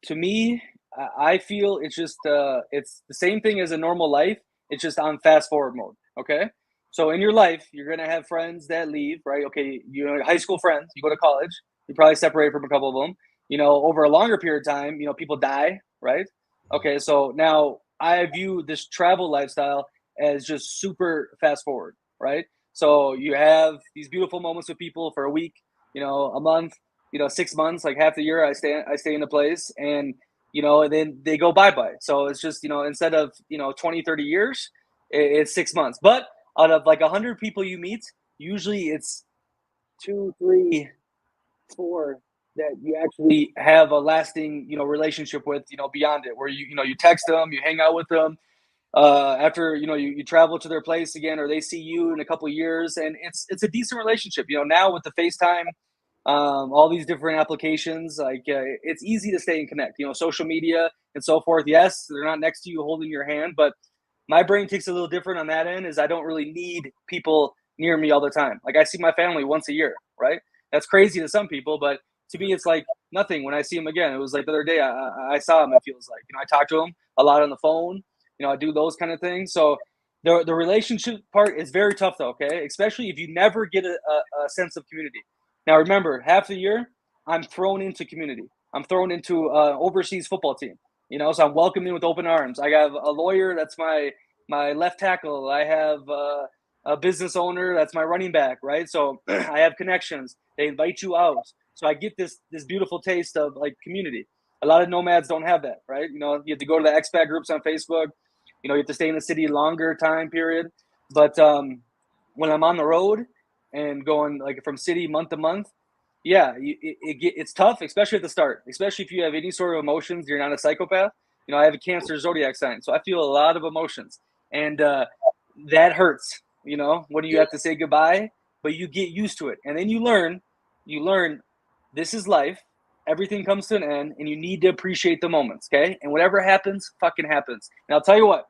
S1: To me, I feel it's just it's the same thing as a normal life. It's just on fast forward mode. Okay, so in your life, you're gonna have friends that leave, right? Okay, high school friends. You go to college, you probably separate from a couple of them. Over a longer period of time, people die, right? Okay, so now I view this travel lifestyle as just super fast forward, right? So you have these beautiful moments with people for a week, a month, 6 months, like half the year I stay in a place, and and then they go bye-bye. So it's just, instead of 20, 30 years, it's 6 months. But out of like 100 people you meet, usually it's 2, 3, 4, that you actually have a lasting, relationship with, beyond it, where you text them, you hang out with them, after you travel to their place again, or they see you in a couple of years, and it's a decent relationship. Now with the FaceTime, all these different applications, like it's easy to stay and connect. Social media and so forth. Yes, they're not next to you holding your hand, but my brain takes a little different on that end. Is I don't really need people near me all the time. Like I see my family once a year, right? That's crazy to some people, but to me, it's like nothing when I see them again. It was like the other day I saw him. It feels like I talk to him a lot on the phone. I do those kind of things. So the relationship part is very tough though. Okay, especially if you never get a sense of community. Now remember, half the year I'm thrown into community. I'm thrown into overseas football team. So I'm welcomed in with open arms. I have a lawyer that's my left tackle. I have a business owner that's my running back, right? So I have connections. They invite you out. So I get this beautiful taste of like community. A lot of nomads don't have that, right? You have to go to the expat groups on Facebook. You have to stay in the city longer time period. But when I'm on the road and going like from city month to month, yeah, it's tough, especially at the start, especially if you have any sort of emotions, you're not a psychopath. I have a Cancer zodiac sign, so I feel a lot of emotions, and that hurts. When you have to say goodbye, but you get used to it, and then you learn this is life. Everything comes to an end, and you need to appreciate the moments, okay? And whatever happens, fucking happens. And I'll tell you what,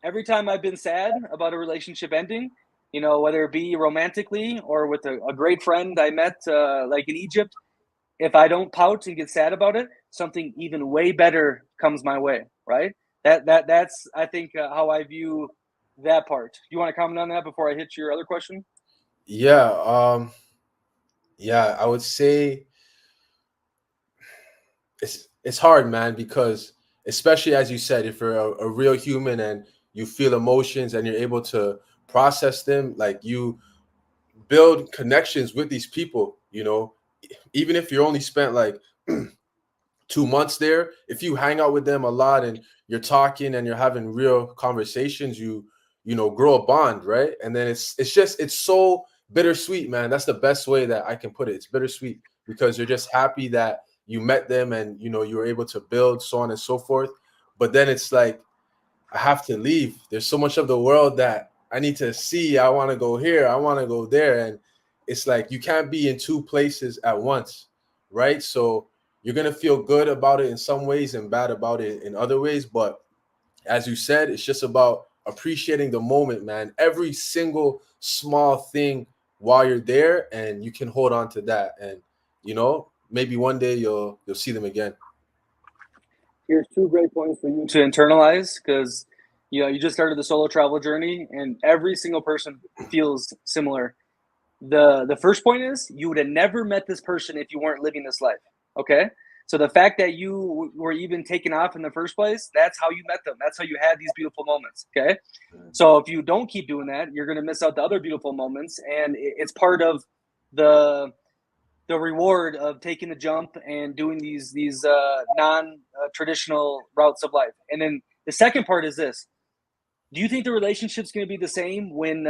S1: every time I've been sad about a relationship ending, whether it be romantically or with a great friend I met, like in Egypt, if I don't pout and get sad about it, something even way better comes my way, right? That's I think how I view that part. You want to comment on that before I hit your other question?
S2: Yeah, I would say it's hard, man, because especially as you said, if you're a real human and you feel emotions and you're able to process them, like you build connections with these people, even if you only spent like 2 months there, if you hang out with them a lot and you're talking and you're having real conversations, grow a bond, right? And then it's so bittersweet, man. That's the best way that I can put it. It's bittersweet because you're just happy that you met them and you were able to build, so on and so forth. But then it's like I have to leave. There's so much of the world that I need to see. I want to go here, I want to go there, and it's like you can't be in two places at once, right? So you're going to feel good about it in some ways and bad about it in other ways. But as you said, it's just about appreciating the moment, man. Every single small thing while you're there, and you can hold on to that. And, maybe one day you'll see them again.
S1: Here's two great points for you to internalize because, you just started the solo travel journey and every single person feels similar. The first point is you would have never met this person if you weren't living this life. Okay. So the fact that you were even taken off in the first place, that's how you met them. That's how you had these beautiful moments. Okay. So if you don't keep doing that, you're going to miss out the other beautiful moments. And it's part of the reward of taking the jump and doing these non-traditional routes of life. And then the second part is this. Do you think the relationship's going to be the same when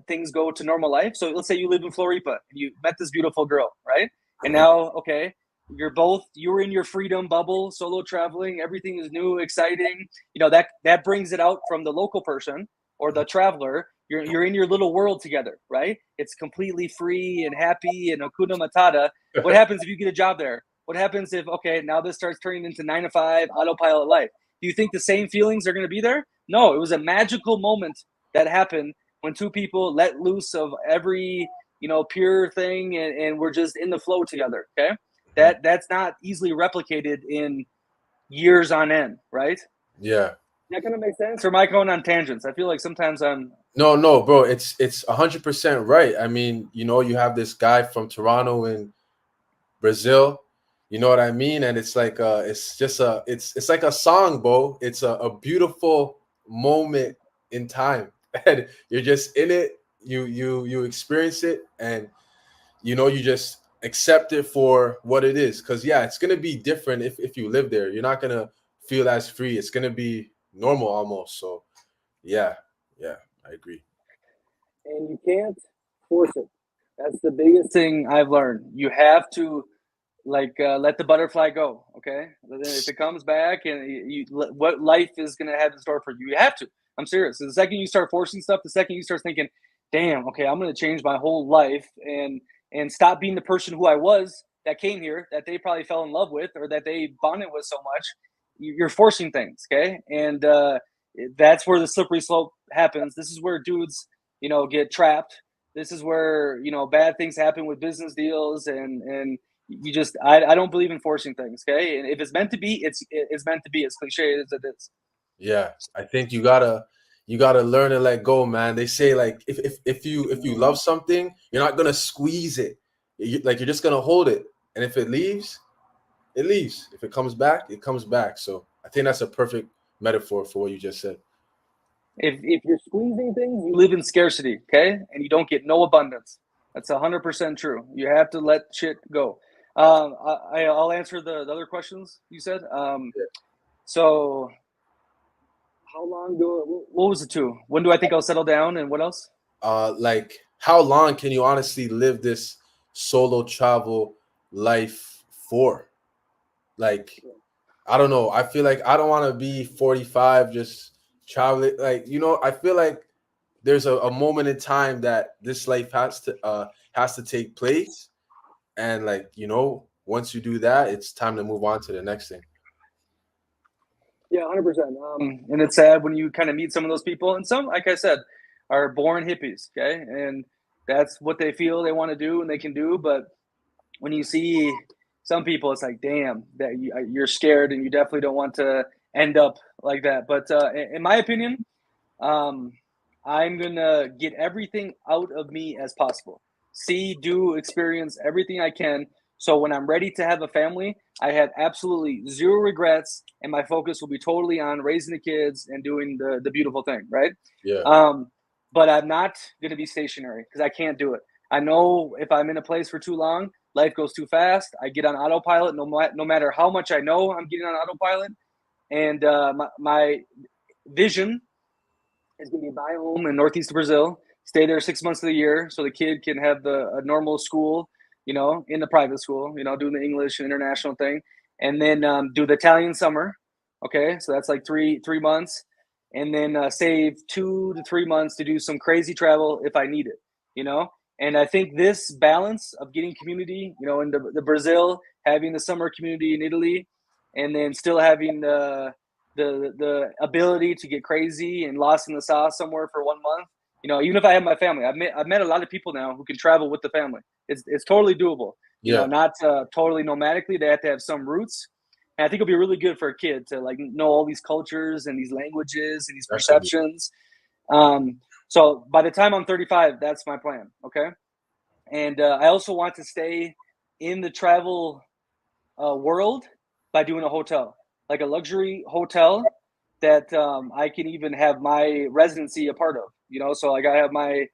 S1: things go to normal life? So let's say you live in Floripa and you met this beautiful girl, right? And now, okay, you're in your freedom bubble, solo traveling. Everything is new, exciting. That brings it out from the local person or the traveler. You're in your little world together, right? It's completely free and happy and Hakuna Matata. What happens if you get a job there? What happens if, okay, now this starts turning into 9 to 5 autopilot life? Do you think the same feelings are going to be there? No, it was a magical moment that happened when two people let loose of every, pure thing and we're just in the flow together. Okay. That's not easily replicated in years on end, right?
S2: Yeah.
S1: That kind of makes sense. Or am I going on tangents? I feel like sometimes I'm.
S2: No, bro. It's 100% right. I mean, you have this guy from Toronto in Brazil. You know what I mean? And it's like it's like a song, bro. It's a beautiful moment in time, and you're just in it. You experience it, and you just accept it for what it is. Because it's gonna be different if you live there. You're not gonna feel as free. It's gonna be normal almost. So yeah, I agree.
S1: And you can't force it. That's the biggest thing I've learned. You have to let the butterfly go. Okay, if it comes back and what life is gonna have in store for you, you have to. I'm serious. The second you start forcing stuff, the second you start thinking, "Damn, okay, I'm gonna change my whole life and stop being the person who I was that came here, that they probably fell in love with or that they bonded with so much," you're forcing things. Okay, and that's where the slippery slope happens. This is where dudes, get trapped. This is where bad things happen with business deals and you just I don't believe in forcing things. Okay, and if it's meant to be, it's meant to be, as cliche as it is.
S2: Yeah, I think you gotta learn to let go, man. They say like if you love something, you're not gonna squeeze it. You're just gonna hold it, and if it leaves, it leaves. If it comes back, it comes back. So I think that's a perfect metaphor for what you just said.
S1: If you're squeezing things, you live in scarcity. Okay, and you don't get no abundance. That's 100% true. You have to let shit go. I'll answer the other questions you said. So how long do what was the two? When do I think I'll settle down, and what else?
S2: Like how long can you honestly live this solo travel life for? Like I don't know. I feel like I don't want to be 45 just traveling. Like, I feel like there's a moment in time that this life has to take place. And like, once you do that, it's time to move on to the next thing.
S1: Yeah, 100%. And it's sad when you kind of meet some of those people, and some, like I said, are born hippies. Okay, and that's what they feel they want to do and they can do. But when you see some people, it's like, damn, that you're scared and you definitely don't want to end up like that. But in my opinion, um, I'm gonna get everything out of me as possible. See, do, experience everything I can. So when I'm ready to have a family, I have absolutely zero regrets, and my focus will be totally on raising the kids and doing the beautiful thing, right?
S2: Yeah.
S1: Um, but I'm not gonna be stationary because I can't do it. I know if I'm in a place for too long, life goes too fast. I get on autopilot, no matter how much I know I'm getting on autopilot, and my vision is going to be buy a home in northeast Brazil, stay there 6 months of the year, so the kid can have a normal school, in the private school, doing the English and international thing, and then do the Italian summer. Okay, so that's like three months, and then save 2 to 3 months to do some crazy travel if I need it. And I think this balance of getting community, in the Brazil, having the summer community in Italy, and then still having the ability to get crazy and lost in the sauce somewhere for 1 month. Even if I have my family, I've met a lot of people now who can travel with the family. It's totally doable.
S2: Yeah.
S1: Not totally nomadically. They have to have some roots. And I think it'll be really good for a kid to like know all these cultures and these languages and these
S2: Definitely.
S1: perceptions. So by the time I'm 35, that's my plan. Okay. And I also want to stay in the travel world by doing a hotel, like a luxury hotel that I can even have my residency a part of. So like I have my,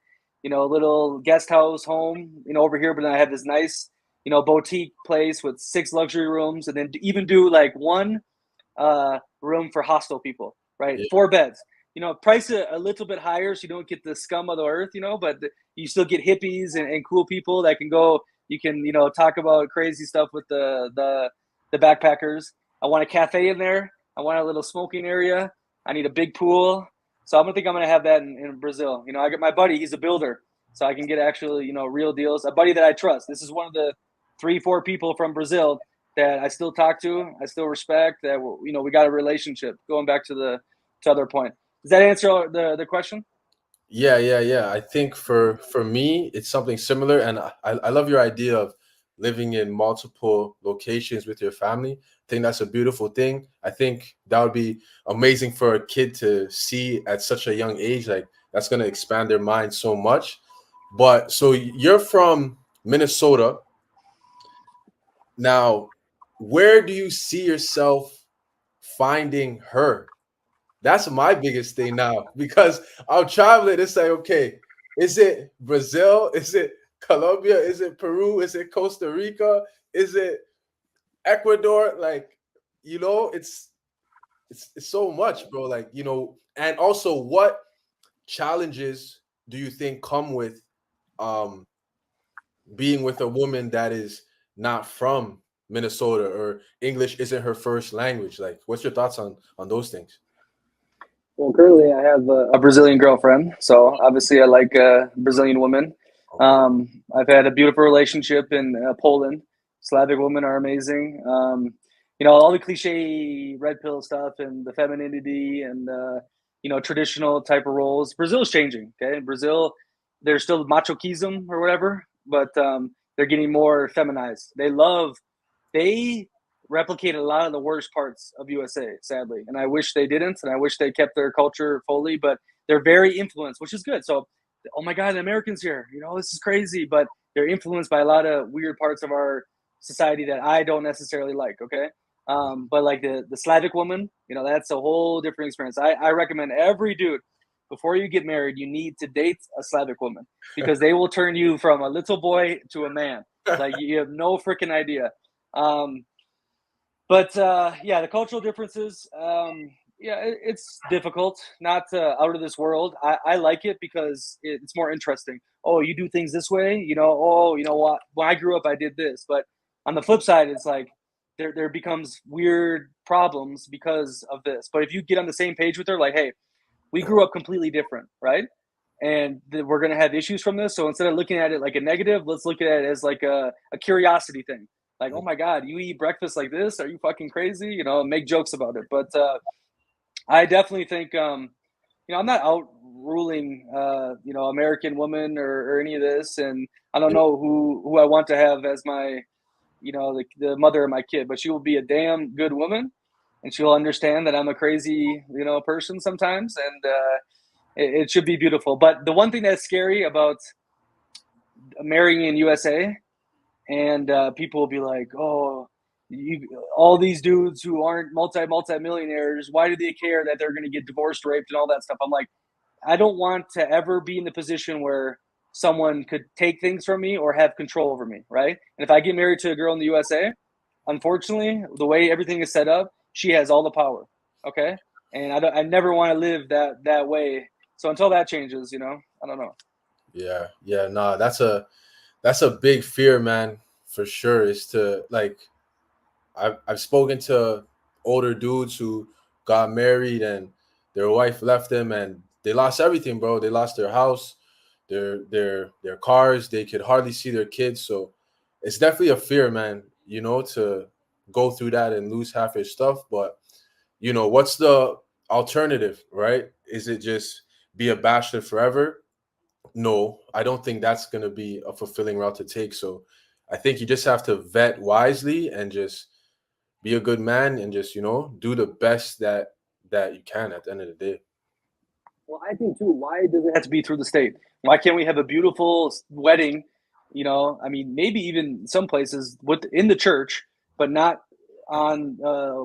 S1: little guest house home, over here, but then I have this nice, boutique place with 6 luxury rooms, and then even do like one room for hostel people, right?
S2: Yeah.
S1: 4 beds. Price it a little bit higher so you don't get the scum of the earth, but you still get hippies and cool people that can go. You can, talk about crazy stuff with the backpackers. I want a cafe in there. I want a little smoking area. I need a big pool. So I'm gonna have that in Brazil. I got my buddy. He's a builder, so I can get actually real deals. A buddy that I trust. This is one of the 3-4 people from Brazil that I still talk to. I still respect. That we got a relationship. Going back to the other point. Does that answer the question?
S2: Yeah, yeah, yeah. I think for me, it's something similar, and I love your idea of living in multiple locations with your family. I think that's a beautiful thing. I think that would be amazing for a kid to see at such a young age. Like that's going to expand their mind so much. But so you're from Minnesota. Now, where do you see yourself finding her? That's my biggest thing now because I'm traveling. It's like, okay, is it Brazil? Is it Colombia? Is it Peru? Is it Costa Rica? Is it Ecuador? Like, it's so much, bro. Like, and also what challenges do you think come with um being with a woman that is not from Minnesota, or English isn't her first language? Like, what's your thoughts on those things?
S1: Well, currently I have a Brazilian girlfriend, so obviously I like Brazilian women. I've had a beautiful relationship in Poland. Slavic women are amazing. All the cliche red pill stuff and the femininity and traditional type of roles. Brazil's changing. Okay, Brazil, there's still machismo or whatever, but they're getting more feminized. They replicate a lot of the worst parts of USA, sadly. And I wish they didn't, and I wish they kept their culture fully, but they're very influenced, which is good. So, oh my God, the Americans here, this is crazy, but they're influenced by a lot of weird parts of our society that I don't necessarily like, okay? But like the Slavic woman, that's a whole different experience. I recommend every dude, before you get married, you need to date a Slavic woman because they will turn you from a little boy to a man. Like you have no freaking idea. But the cultural differences, it's difficult, not out of this world. I like it because it's more interesting. Oh, you do things this way, what? When I grew up, I did this. But on the flip side, it's like there becomes weird problems because of this. But if you get on the same page with her, like, hey, we grew up completely different, right? And we're going to have issues from this. So instead of looking at it like a negative, let's look at it as like a curiosity thing. Like, oh my God, you eat breakfast like this? Are you fucking crazy? Make jokes about it. But I definitely think, I'm not out ruling, American woman or any of this. And I don't know who I want to have as my, the mother of my kid, but she will be a damn good woman. And she'll understand that I'm a crazy, person sometimes. And it should be beautiful. But the one thing that's scary about marrying in USA, and people will be like, "Oh, all these dudes who aren't multi-millionaires, why do they care that they're going to get divorced, raped, and all that stuff?" I'm like, I don't want to ever be in the position where someone could take things from me or have control over me, right? And if I get married to a girl in the USA, unfortunately, the way everything is set up, she has all the power. Okay, and I never want to live that way. So until that changes, I don't know.
S2: Yeah, nah, that's a big fear, man, for sure. Is to like, I've spoken to older dudes who got married and their wife left them and they lost everything, bro. They lost their house, their cars. They could hardly see their kids. So it's definitely a fear, man, to go through that and lose half your stuff. But what's the alternative, right? Is it just be a bachelor forever? No, I don't think that's going to be a fulfilling route to take. So I think you just have to vet wisely and just be a good man and just, do the best that you can at the end of the day.
S1: Well, I think too, why does it have to be through the state? Why can't we have a beautiful wedding? I mean, maybe even some places in the church, but not on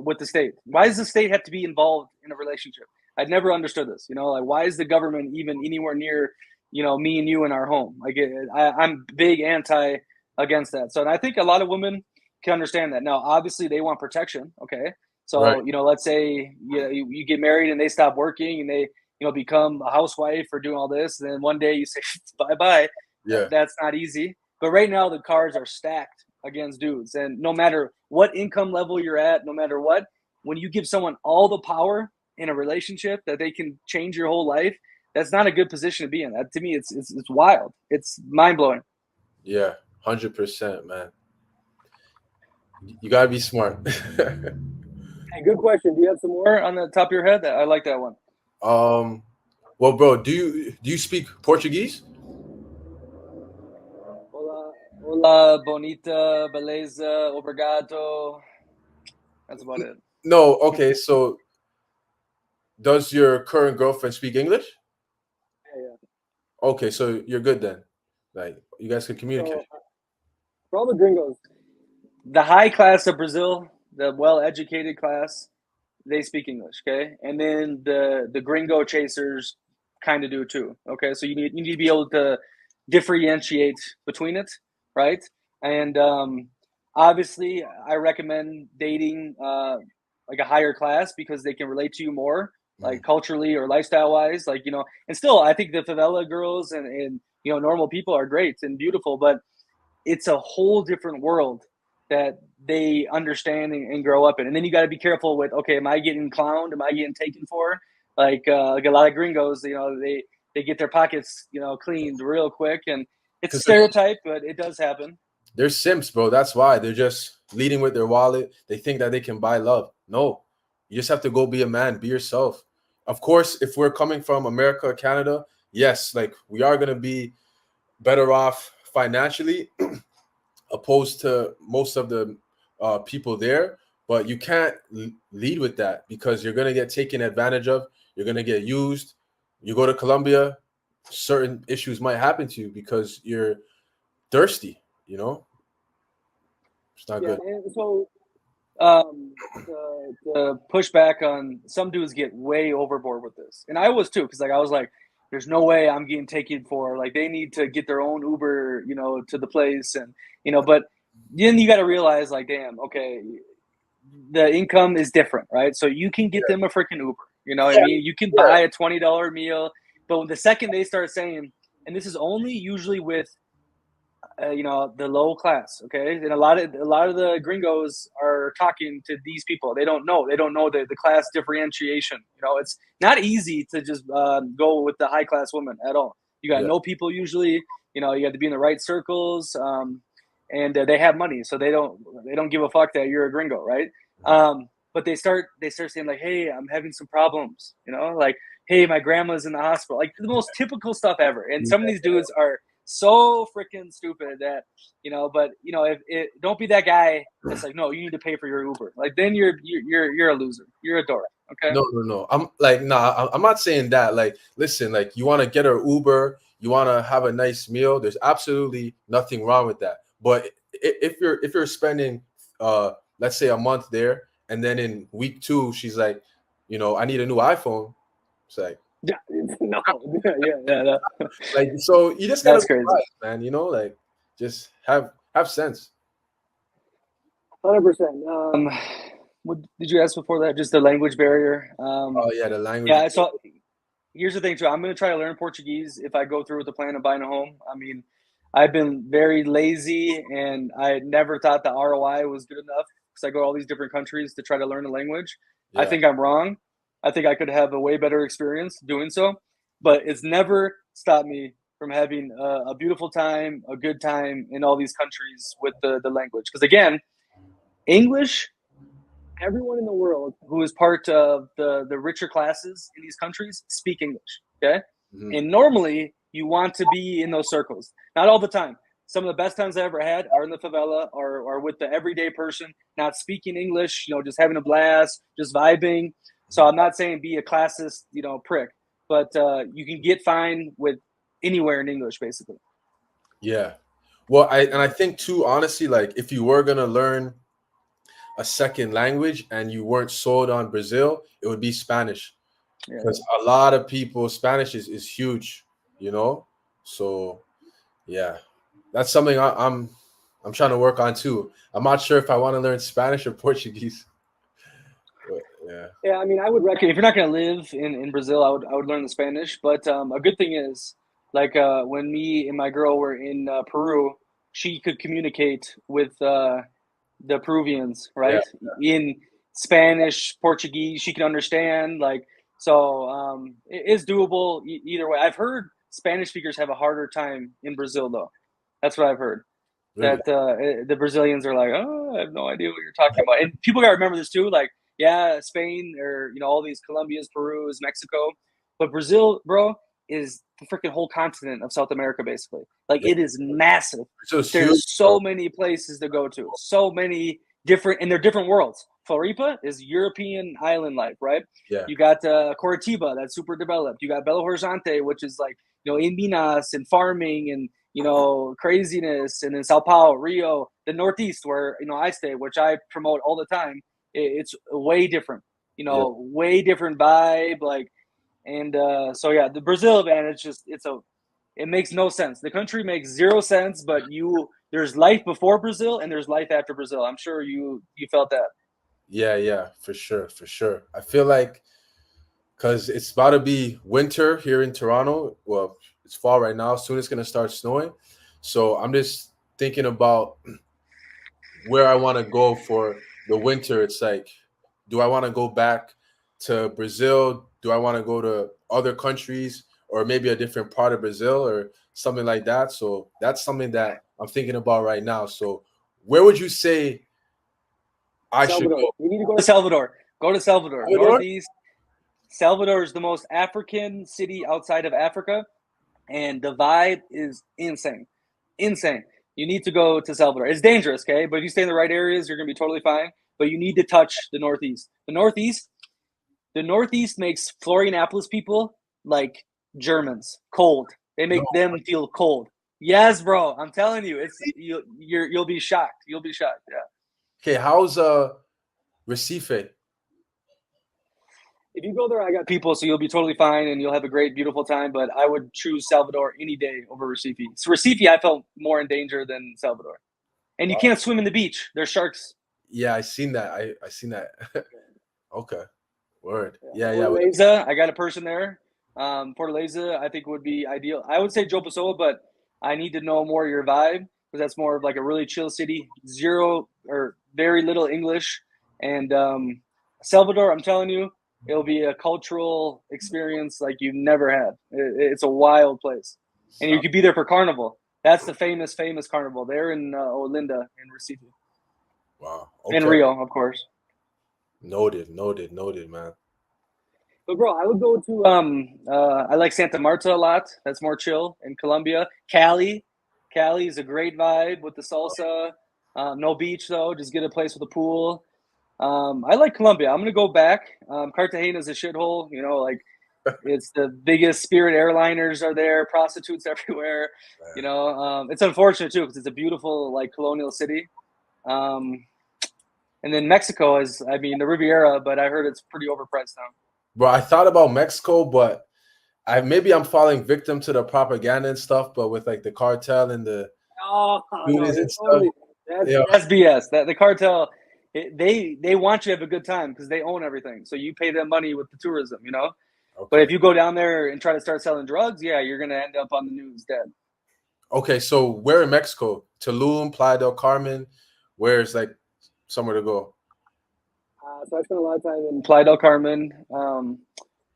S1: with the state. Why does the state have to be involved in a relationship? I'd never understood this. Like why is the government even anywhere near, me and you in our home? Like I'm big anti against that. So and I think a lot of women can understand that. Now, obviously, they want protection. Okay, so
S2: Right.
S1: let's say you get married and they stop working and they become a housewife or doing all this. And then one day you say bye bye.
S2: Yeah.
S1: That's not easy. But right now the cards are stacked against dudes, and no matter what income level you're at, no matter what, when you give someone all the power in a relationship that they can change your whole life, that's not a good position to be in. That to me, it's wild. It's mind blowing.
S2: Yeah. 100%, man. You gotta be smart.
S1: Hey, good question. Do you have some more on the top of your head? I like that one.
S2: Well, bro, do you speak Portuguese?
S1: Hola, bonita, beleza, obrigado. That's about it.
S2: No. Okay. So, does your current girlfriend speak English?
S1: Yeah.
S2: Okay, so you're good then. Like you guys can communicate.
S1: So, for all the gringos, the high class of Brazil, the well-educated class, they speak English, okay? And then the gringo chasers kind of do too, okay? So you need to be able to differentiate between it, right? And obviously, I recommend dating like a higher class because they can relate to you more, like culturally or lifestyle wise, like And still, I think the favela girls and normal people are great and beautiful, but it's a whole different world that they understand and grow up in. And then you got to be careful with, okay, am I getting clowned? Am I getting taken for? Like a lot of gringos, they get their pockets, cleaned real quick, and it's a stereotype, but it does happen.
S2: They're simps, bro. That's why they're just leading with their wallet. They think that they can buy love. No, you just have to go be a man, be yourself. Of course, if we're coming from America, Canada, yes, like we are gonna be better off financially, opposed to most of the people there. But you can't lead with that because you're gonna get taken advantage of. You're gonna get used. You go to Colombia, certain issues might happen to you because you're thirsty. It's not good.
S1: And so the pushback on some dudes get way overboard with this, and I was too, because I was like, there's no way I'm getting taken for, like, they need to get their own Uber, to the place, and but then you got to realize, like, damn, okay, the income is different, right? So you can get them a freaking Uber, what I mean? You can buy a $20 meal, but the second they start saying, and this is only usually with the low class, okay, and a lot of the gringos are talking to these people. They don't know the class differentiation. It's not easy to just go with the high class woman at all. You got to know people usually. You got to be in the right circles, and they have money, so they don't give a fuck that you're a gringo, right? But they start saying, like, hey, I'm having some problems, like, hey, my grandma's in the hospital, like the most typical stuff ever. And some of these dudes are so freaking stupid that but if don't be that guy that's like, no, you need to pay for your Uber. Like, then you're a loser. You're a dork. Okay.
S2: No. I'm like, nah, I'm not saying that. Like, listen, like, you want to get an Uber, you want to have a nice meal. There's absolutely nothing wrong with that. But if you're spending let's say a month there, and then in week 2 she's like, I need a new iPhone. It's like,
S1: yeah, no.
S2: Like, so you just gotta be wise, man. Like, just have sense.
S1: 100%. What did you ask before that? Just the language barrier.
S2: The language.
S1: Yeah. So here's the thing too. I'm gonna try to learn Portuguese if I go through with the plan of buying a home. I mean, I've been very lazy, and I never thought the ROI was good enough because I go to all these different countries to try to learn the language. Yeah. I think I'm wrong. I think I could have a way better experience doing so, but it's never stopped me from having a beautiful time, a good time in all these countries with the language. Because again, English, everyone in the world who is part of the richer classes in these countries speak English, okay? Mm-hmm. And normally you want to be in those circles. Not all the time. Some of the best times I ever had are in the favela or with the everyday person, not speaking English, just having a blast, just vibing. So I'm not saying be a classist, prick, but you can get fine with anywhere in English, basically.
S2: Yeah. Well, I think too, honestly, like, if you were going to learn a second language and you weren't sold on Brazil, it would be Spanish. Because a lot of people, Spanish is huge, So, yeah, that's something I'm trying to work on too. I'm not sure if I want to learn Spanish or Portuguese.
S1: Yeah. I mean, I would recommend, if you're not going to live in Brazil, I would learn the Spanish. But a good thing is, like, when me and my girl were in Peru, she could communicate with the Peruvians, right? Yeah. In Spanish, Portuguese, she can understand. Like, so it is doable either way. I've heard Spanish speakers have a harder time in Brazil, though. That's what I've heard. Really? That the Brazilians are like, oh, I have no idea what you're talking about. And people got to remember this too. Like, yeah, Spain or all these Colombias, Perus, Mexico, but Brazil, bro, is the freaking whole continent of South America, basically. Like, it is massive. There's so many places to go to, so many different, and they're different worlds. Floripa is European island life, right?
S2: Yeah.
S1: You got Curitiba, that's super developed. You got Belo Horizonte, which is like, in Minas and farming and craziness, and then Sao Paulo, Rio, the Northeast, where I stay, which I promote all the time. It's way different, way different vibe, like, and so yeah, the Brazil advantage it makes no sense. The country makes zero sense, but there's life before Brazil and there's life after Brazil. I'm sure you felt that.
S2: Yeah, for sure. I feel like, because it's about to be winter here in Toronto. Well, it's fall right now. Soon it's gonna start snowing. So I'm just thinking about where I want to go for the winter. It's like, do I want to go back to Brazil? Do I want to go to other countries or maybe a different part of Brazil or something like that? So that's something that I'm thinking about right now. So where would you say I should
S1: Salvador.
S2: go?
S1: You need to go to Salvador. Go to Salvador.
S2: Salvador?
S1: Northeast. Salvador is the most African city outside of Africa, and the vibe is insane. Insane. You need to go to Salvador. It's dangerous, okay? But if you stay in the right areas, you're going to be totally fine. But you need to touch the Northeast. The Northeast makes Florianopolis people like Germans, cold. They make them feel cold. Yes, bro. I'm telling you, you'll be shocked. You'll be shocked. Yeah.
S2: Okay, how's Recife?
S1: If you go there, I got people, so you'll be totally fine and you'll have a great, beautiful time. But I would choose Salvador any day over Recife. So Recife, I felt more in danger than Salvador. And you can't swim in the beach. There's sharks.
S2: Yeah, I seen that. I seen that. Okay. Word. Yeah.
S1: Fortaleza, I got a person there. Fortaleza, I think would be ideal. I would say Joe Pessoa, but I need to know more of your vibe because that's more of like a really chill city. Zero or very little English. And Salvador, I'm telling you, it'll be a cultural experience like you've never had. It's a wild place. And you could be there for Carnival. That's the famous Carnival. They're in Olinda in Recife.
S2: Wow. Okay.
S1: And Rio, of course.
S2: Noted, man.
S1: But bro, I would go to I like Santa Marta a lot. That's more chill. In Colombia. Cali is a great vibe with the salsa. No beach though, just get a place with a pool. I like Colombia. I'm gonna go back. Cartagena is a shithole, you know, like it's the biggest Spirit airliners are there, prostitutes everywhere. You know, it's unfortunate too because it's a beautiful like colonial city. And then Mexico is, I mean, the Riviera, but I heard it's pretty overpriced now.
S2: Bro, I thought about Mexico, but I'm falling victim to the propaganda and stuff, but with like the cartel and the
S1: that's BS. That the cartel, they want you to have a good time because they own everything. So you pay them money with the tourism, you know. Okay. But if you go down there and try to start selling drugs, yeah, you're gonna end up on the news dead.
S2: Okay, so where in Mexico? Tulum, Playa del Carmen, where's like somewhere to go?
S1: So I spent a lot of time in Playa del Carmen,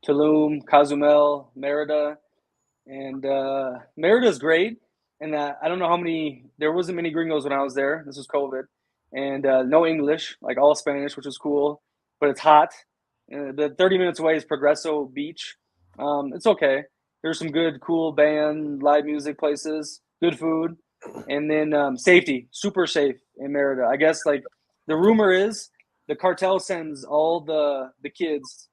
S1: Tulum, Cozumel, Merida, and Merida's great. And I don't know how many. There wasn't many gringos when I was there. This was COVID, and no English, like all Spanish, which was cool. But it's hot. The 30 minutes away is Progreso Beach. It's okay. There's some good, cool band, live music places, good food, and then safety, super safe in Merida. I guess like the rumor is the cartel sends all the kids,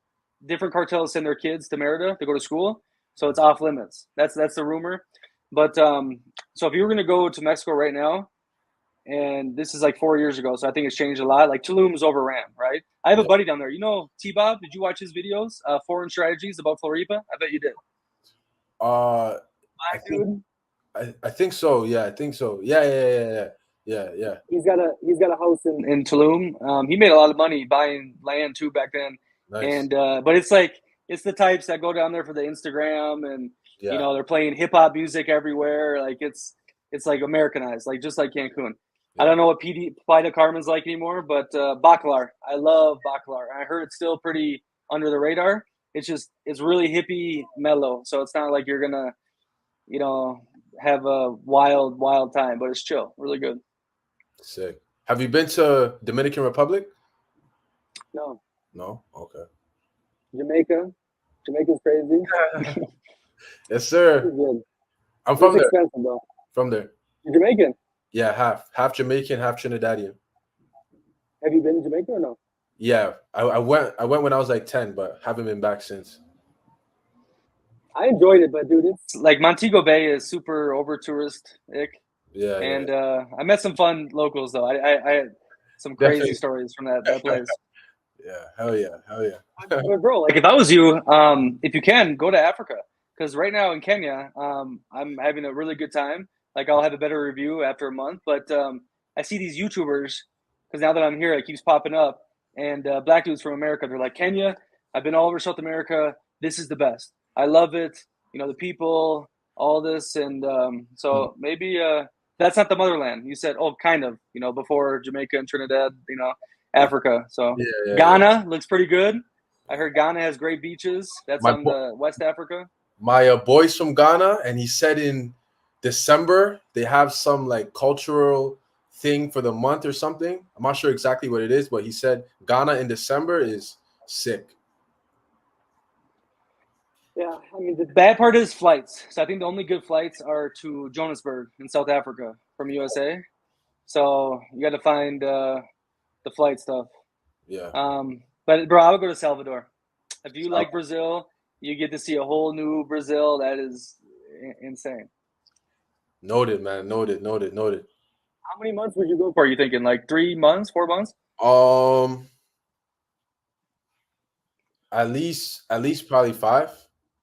S1: different cartels send their kids to Merida to go to school, so it's off limits. That's the rumor. But so if you were gonna go to Mexico right now, and this is like 4 years ago, so I think it's changed a lot. Like Tulum is overran, right? I have a buddy down there. You know T-Bob? Did you watch his videos? Foreign Strategies about Floripa? I bet you did.
S2: I think so. Yeah, I think so. Yeah.
S1: He's got a house in Tulum. He made a lot of money buying land too back then. Nice. And but it's like it's the types that go down there for the Instagram and you know they're playing hip hop music everywhere. Like it's like Americanized, like just like Cancun. Yeah. I don't know what Playa del Carmen's like anymore, but Bacalar. I love Bacalar. I heard it's still pretty under the radar. It's really hippie mellow, so it's not like you're gonna, you know, have a wild time, but it's chill, really good.
S2: Sick. Have you been to Dominican Republic?
S1: No.
S2: Okay.
S1: Jamaica's crazy.
S2: Yes, sir. I'm from there.
S1: Expensive, though.
S2: From there.
S1: You're Jamaican?
S2: Yeah, half Jamaican, half Trinidadian.
S1: Have you been to Jamaica or no?
S2: Yeah, I went when I was like 10, but haven't been back since.
S1: I enjoyed it, but dude, it's like Montego Bay is super over touristic.
S2: Yeah,
S1: and I met some fun locals though. I had some crazy stories from that place.
S2: Yeah, hell yeah.
S1: But bro, like if I was you, if you can go to Africa, because right now in Kenya, I'm having a really good time. Like I'll have a better review after a month, but I see these YouTubers because now that I'm here, it keeps popping up, and black dudes from America. They're like, Kenya, I've been all over South America. This is the best. I love it. You know, the people, all this, and so maybe That's not the motherland. You said, oh, kind of, before Jamaica and Trinidad, Africa. So
S2: Yeah, yeah, yeah.
S1: Ghana looks pretty good. I heard Ghana has great beaches. That's
S2: My
S1: on the West Africa.
S2: my boy's from Ghana, and he said in December they have some like cultural thing for the month or something. I'm not sure exactly what it is, but he said Ghana in December is sick.
S1: Yeah, I mean the bad part is flights. So I think the only good flights are to Johannesburg in South Africa from USA. So you got to find the flight stuff.
S2: Yeah.
S1: But bro, I would go to Salvador. If you like Brazil, you get to see a whole new Brazil that is insane.
S2: Noted, man. Noted.
S1: How many months would you go for? Are you thinking like 3 months, 4 months?
S2: At least probably 5,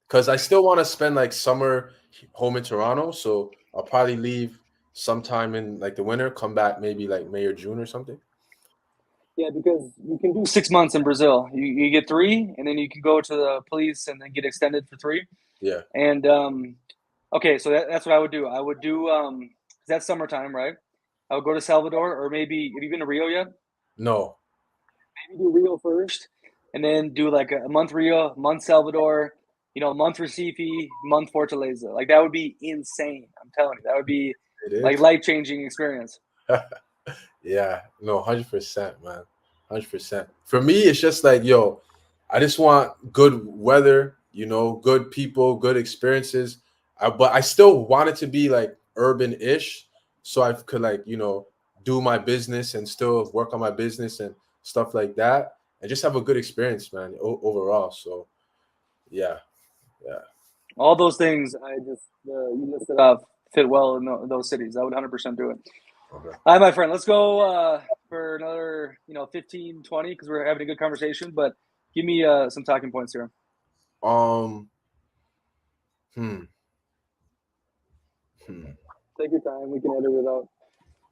S2: because I still want to spend like summer home in Toronto. So I'll probably leave sometime in like the winter, come back maybe like May or June or something.
S1: Yeah, because you can do 6 months in Brazil. You get 3, and then you can go to the police and then get extended for 3.
S2: Yeah.
S1: And okay, so that's what I would do. I would do that's summertime, right? I would go to Salvador, or maybe have you been to Rio yet?
S2: No.
S1: Maybe do Rio first, and then do like a month Rio, month Salvador, a month Recife, month Fortaleza. Like that would be insane. I'm telling you, that would be like life-changing experience.
S2: Yeah, no, 100%, man, 100%. For me, it's just like, yo, I just want good weather, good people, good experiences. But I still want it to be like urban-ish, so I could like, do my business and still work on my business and stuff like that, and just have a good experience, man, overall. So, yeah.
S1: All those things I just you listed off fit well in those cities. I would 100% do it.
S2: Okay.
S1: All right, my friend, let's go for another 15, 20, because we're having a good conversation. But give me some talking points here. Take your time. We can edit it out.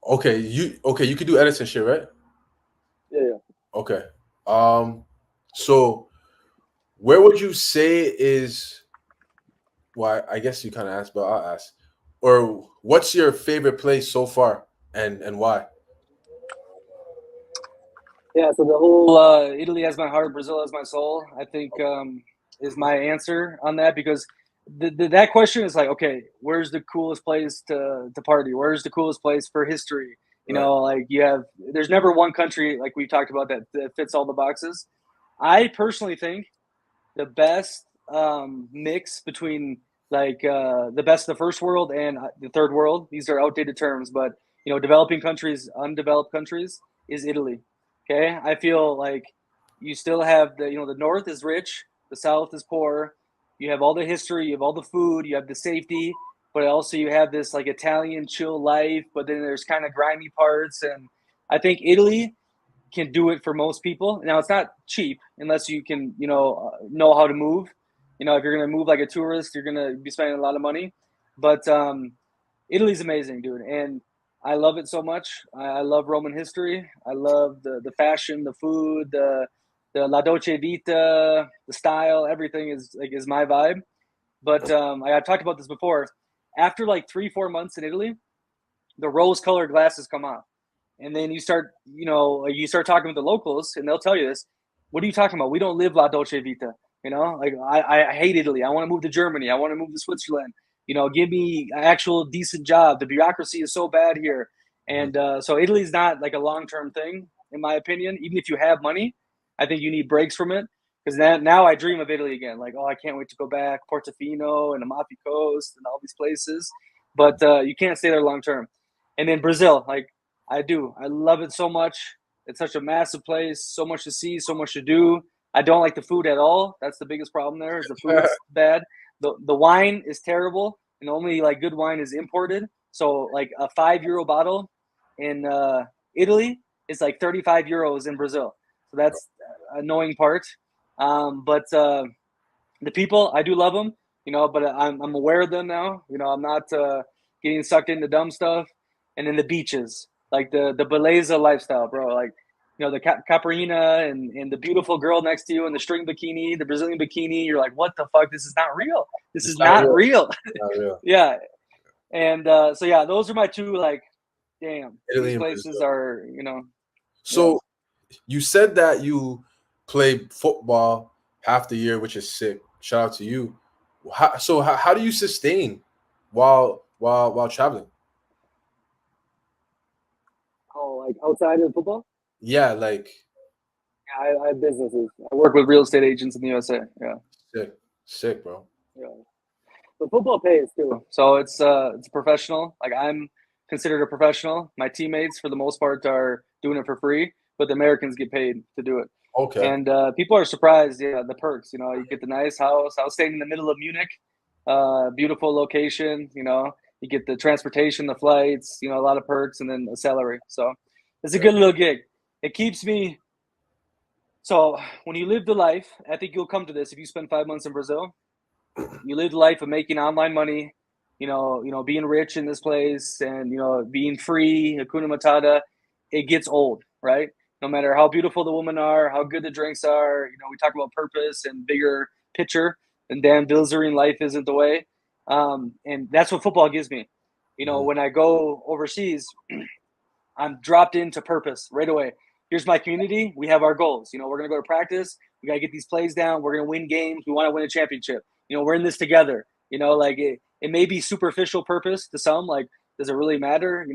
S2: Okay, you could do edits and shit, right?
S1: Yeah.
S2: Okay. So where would you say is? Well, I guess you kind of asked, but I'll ask. Or what's your favorite place so far, and why?
S1: Yeah, so the whole Italy has my heart, Brazil has my soul, I think is my answer on that, because that question is like, okay, where's the coolest place to party? Where's the coolest place for history? Like there's never one country like we talked about that fits all the boxes. I personally think the best mix between like the best of the first world and the third world, these are outdated terms, but developing countries, undeveloped countries, is Italy. Okay, I feel like you still have the north is rich, the south is poor. You have all the history, you have all the food, you have the safety, but also you have this like Italian chill life. But then there's kind of grimy parts, and I think Italy can do it for most people. Now it's not cheap unless you can know how to move. If you're gonna move like a tourist, you're gonna be spending a lot of money. But Italy's amazing, dude, and I love it so much. I love Roman history. I love the fashion, the food, the La Dolce Vita, the style. Everything is my vibe. But I talked about this before. After like 3-4 months in Italy, the rose-colored glasses come off, and then you start talking with the locals, and they'll tell you this. What are you talking about? We don't live La Dolce Vita. Like I hate Italy. I want to move to Germany. I want to move to Switzerland. Give me an actual decent job. The bureaucracy is so bad here. And so Italy's not like a long-term thing, in my opinion. Even if you have money, I think you need breaks from it. Because now I dream of Italy again. Like, oh, I can't wait to go back, Portofino and Amalfi Coast and all these places. But you can't stay there long-term. And then Brazil, like I do. I love it so much. It's such a massive place, so much to see, so much to do. I don't like the food at all. That's the biggest problem there, is the food is bad. The wine is terrible, and only like good wine is imported. So like a €5 bottle in Italy is like 35 euros in Brazil. So that's annoying part. But the people, I do love them, but I'm aware of them now. I'm not getting sucked into dumb stuff. And then the beaches, like the Beleza lifestyle, bro. Like, the Caparina and the beautiful girl next to you in the string bikini, the Brazilian bikini. You're like, what the fuck? This is not real. This is not real.
S2: Not real.
S1: Yeah. And so yeah, those are my two. Like, damn,
S2: Italy
S1: these
S2: and
S1: places
S2: Brazil.
S1: are yeah.
S2: So you said that you play football half the year, which is sick. Shout out to you. How do you sustain while traveling?
S1: Oh, like outside of football?
S2: Yeah, like
S1: Yeah, I have businesses. I work with real estate agents in the USA. Yeah,
S2: sick, sick, bro.
S1: yeah. But football pays too, so it's professional. Like I'm considered a professional. My teammates, for the most part, are doing it for free, but the Americans get paid to do it.
S2: Okay.
S1: And people are surprised. Yeah, the perks. You get the nice house. I was staying in the middle of Munich, beautiful location. You get the transportation, the flights. A lot of perks, and then a salary. So it's a
S2: Yeah.
S1: good little gig. It keeps me. So when you live the life, I think you'll come to this if you spend 5 months in Brazil. You live the life of making online money, being rich in this place, and being free, Hakuna Matata. It gets old, right? No matter how beautiful the women are, how good the drinks are. We talk about purpose and bigger picture. And Dan Bilzerian, life isn't the way. And that's what football gives me.
S2: Mhm.
S1: When I go overseas, I'm dropped into purpose right away. Here's my community. We have our goals. We're going to go to practice. We got to get these plays down. We're going to win games. We want to win a championship. We're in this together. Like it may be superficial purpose to some. Like, does it really matter?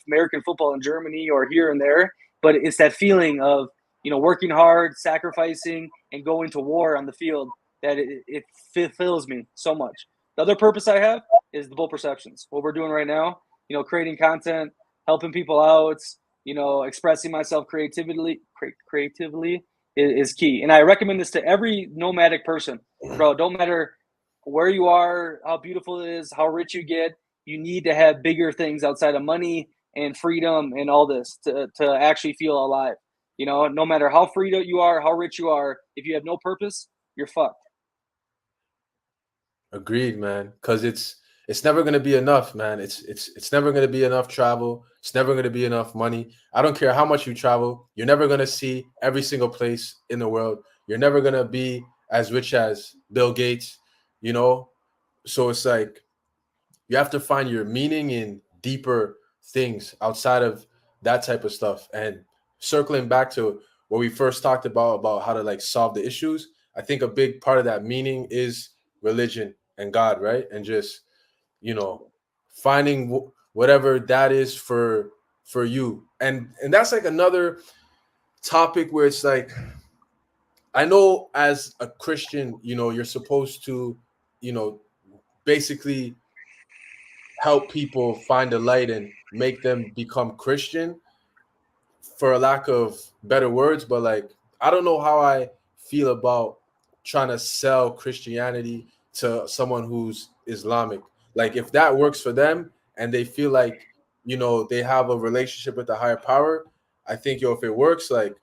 S1: American football in Germany or here and there. But it's that feeling of, working hard, sacrificing, and going to war on the field that it fulfills me so much. The other purpose I have is the Bull Perceptions. What we're doing right now, creating content, helping people out, expressing myself creatively is key. And I recommend this to every nomadic person, bro. Don't matter where you are, how beautiful it is, how rich you get. You need to have bigger things outside of money and freedom and all this to actually feel alive. No matter how free you are, how rich you are, if you have no purpose, you're fucked.
S2: Agreed, man. Because it's never gonna be enough, man. It's never gonna be enough travel. It's never gonna be enough money. I don't care how much you travel. You're never gonna see every single place in the world. You're never gonna be as rich as Bill Gates, you know. So it's like you have to find your meaning in deeper things outside of that type of stuff. And circling back to what we first talked about how to like solve the issues, I think a big part of that meaning is religion and God, right? And just you know finding whatever that is for you. And that's like another topic where it's like I know as a Christian, you're supposed to, you know, basically help people find the light and make them become Christian, for a lack of better words. But like, I don't know how I feel about trying to sell Christianity to someone who's Islamic. Like, if that works for them and they feel like, they have a relationship with the higher power, I think, if it works, like,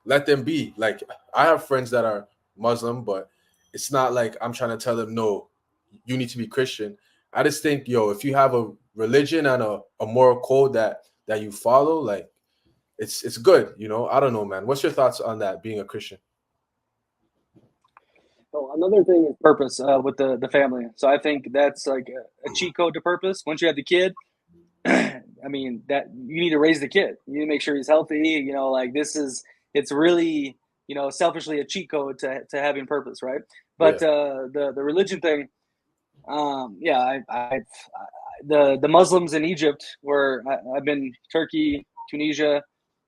S2: let them be. Like, I have friends that are Muslim, but it's not like I'm trying to tell them, no, you need to be Christian. I just think, if you have a religion and a moral code that you follow, like, it's good. I don't know, man. What's your thoughts on that, being a Christian?
S1: So another thing is purpose with the family. So I think that's like a cheat code to purpose. Once you have the kid, I mean, that you need to raise the kid. You need to make sure he's healthy. Like it's really, selfishly a cheat code to having purpose, right?
S2: Yeah.
S1: But the religion thing, yeah, the Muslims in Egypt I've been Turkey, Tunisia,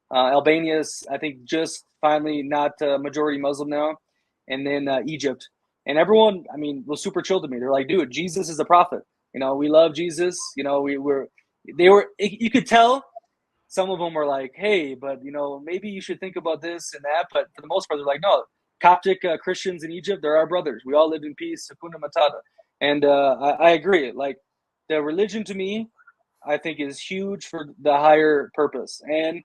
S1: Albania's, I think, just finally not majority Muslim now, and then Egypt. And everyone, I mean, was super chill to me. They're like, dude, Jesus is a prophet. We love Jesus. You could tell some of them were like, hey, but, maybe you should think about this and that. But for the most part, they're like, no, Coptic Christians in Egypt, they're our brothers. We all live in peace, Hakuna Matata. And I agree. Like, the religion to me, I think, is huge for the higher purpose. And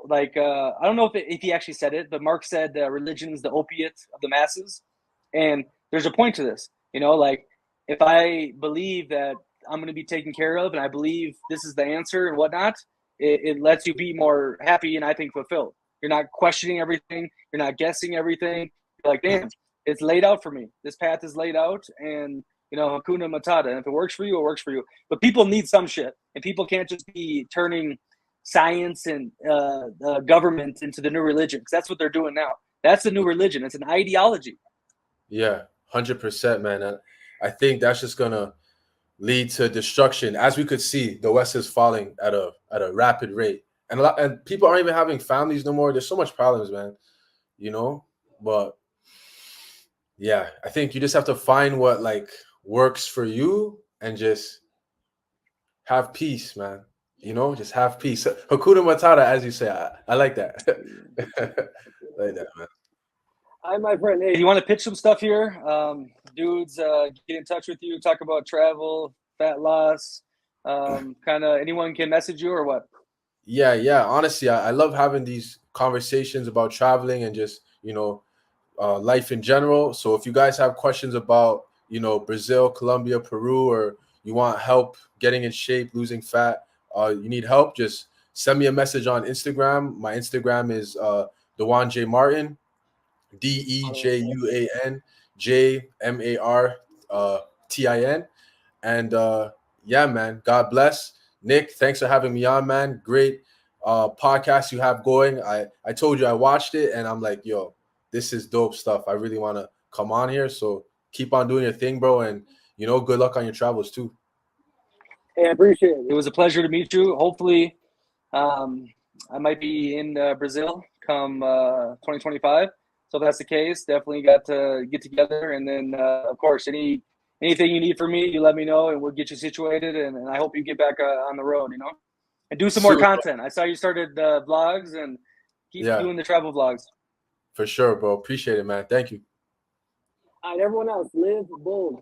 S1: like I don't know if he actually said it, but Mark said religion is the opiate of the masses, and there's a point to this. Like, if I believe that I'm going to be taken care of, and I believe this is the answer and whatnot, it lets you be more happy and I think fulfilled. You're not questioning everything. You're not guessing everything. You're like, damn, it's laid out for me. This path is laid out, and you know, Hakuna Matata. And if it works for you, it works for you. But people need some shit, and people can't just be turning science and government into the new religion, because that's what they're doing now. That's the new religion. It's an ideology.
S2: Yeah, 100%, man. And I think that's just gonna lead to destruction. As we could see, the West is falling at a rapid rate, and and people aren't even having families no more. There's so much problems, man. You know, but yeah, I think you just have to find what like works for you and just have peace, man. You know, just have peace. Hakuna Matata, as you say. I like that. I like that, man.
S1: Hi, my friend. Hey, do you want to pitch some stuff here? Dudes, get in touch with you, talk about travel, fat loss. Kind of anyone can message you or what?
S2: Yeah. Honestly, I love having these conversations about traveling and just, you know, life in general. So if you guys have questions about, you know, Brazil, Colombia, Peru, or you want help getting in shape, losing fat, you need help, just send me a message on Instagram. My Instagram is Dejuan J. Martin, DejuanJMartin. And yeah, man, God bless. Nick, thanks for having me on, man. Great podcast you have going. I told you I watched it and I'm like, yo, this is dope stuff. I really want to come on here. So keep on doing your thing, bro. And, you know, good luck on your travels too.
S1: Hey, I appreciate it. It was a pleasure to meet you. Hopefully, I might be in Brazil come 2025. So if that's the case, definitely got to get together. And then, of course, anything you need from me, you let me know, and we'll get you situated. And I hope you get back on the road, you know, and do some more content. I saw you started vlogs, and keep doing the travel vlogs.
S2: For sure, bro. Appreciate it, man. Thank you.
S1: All right, everyone else, live bold.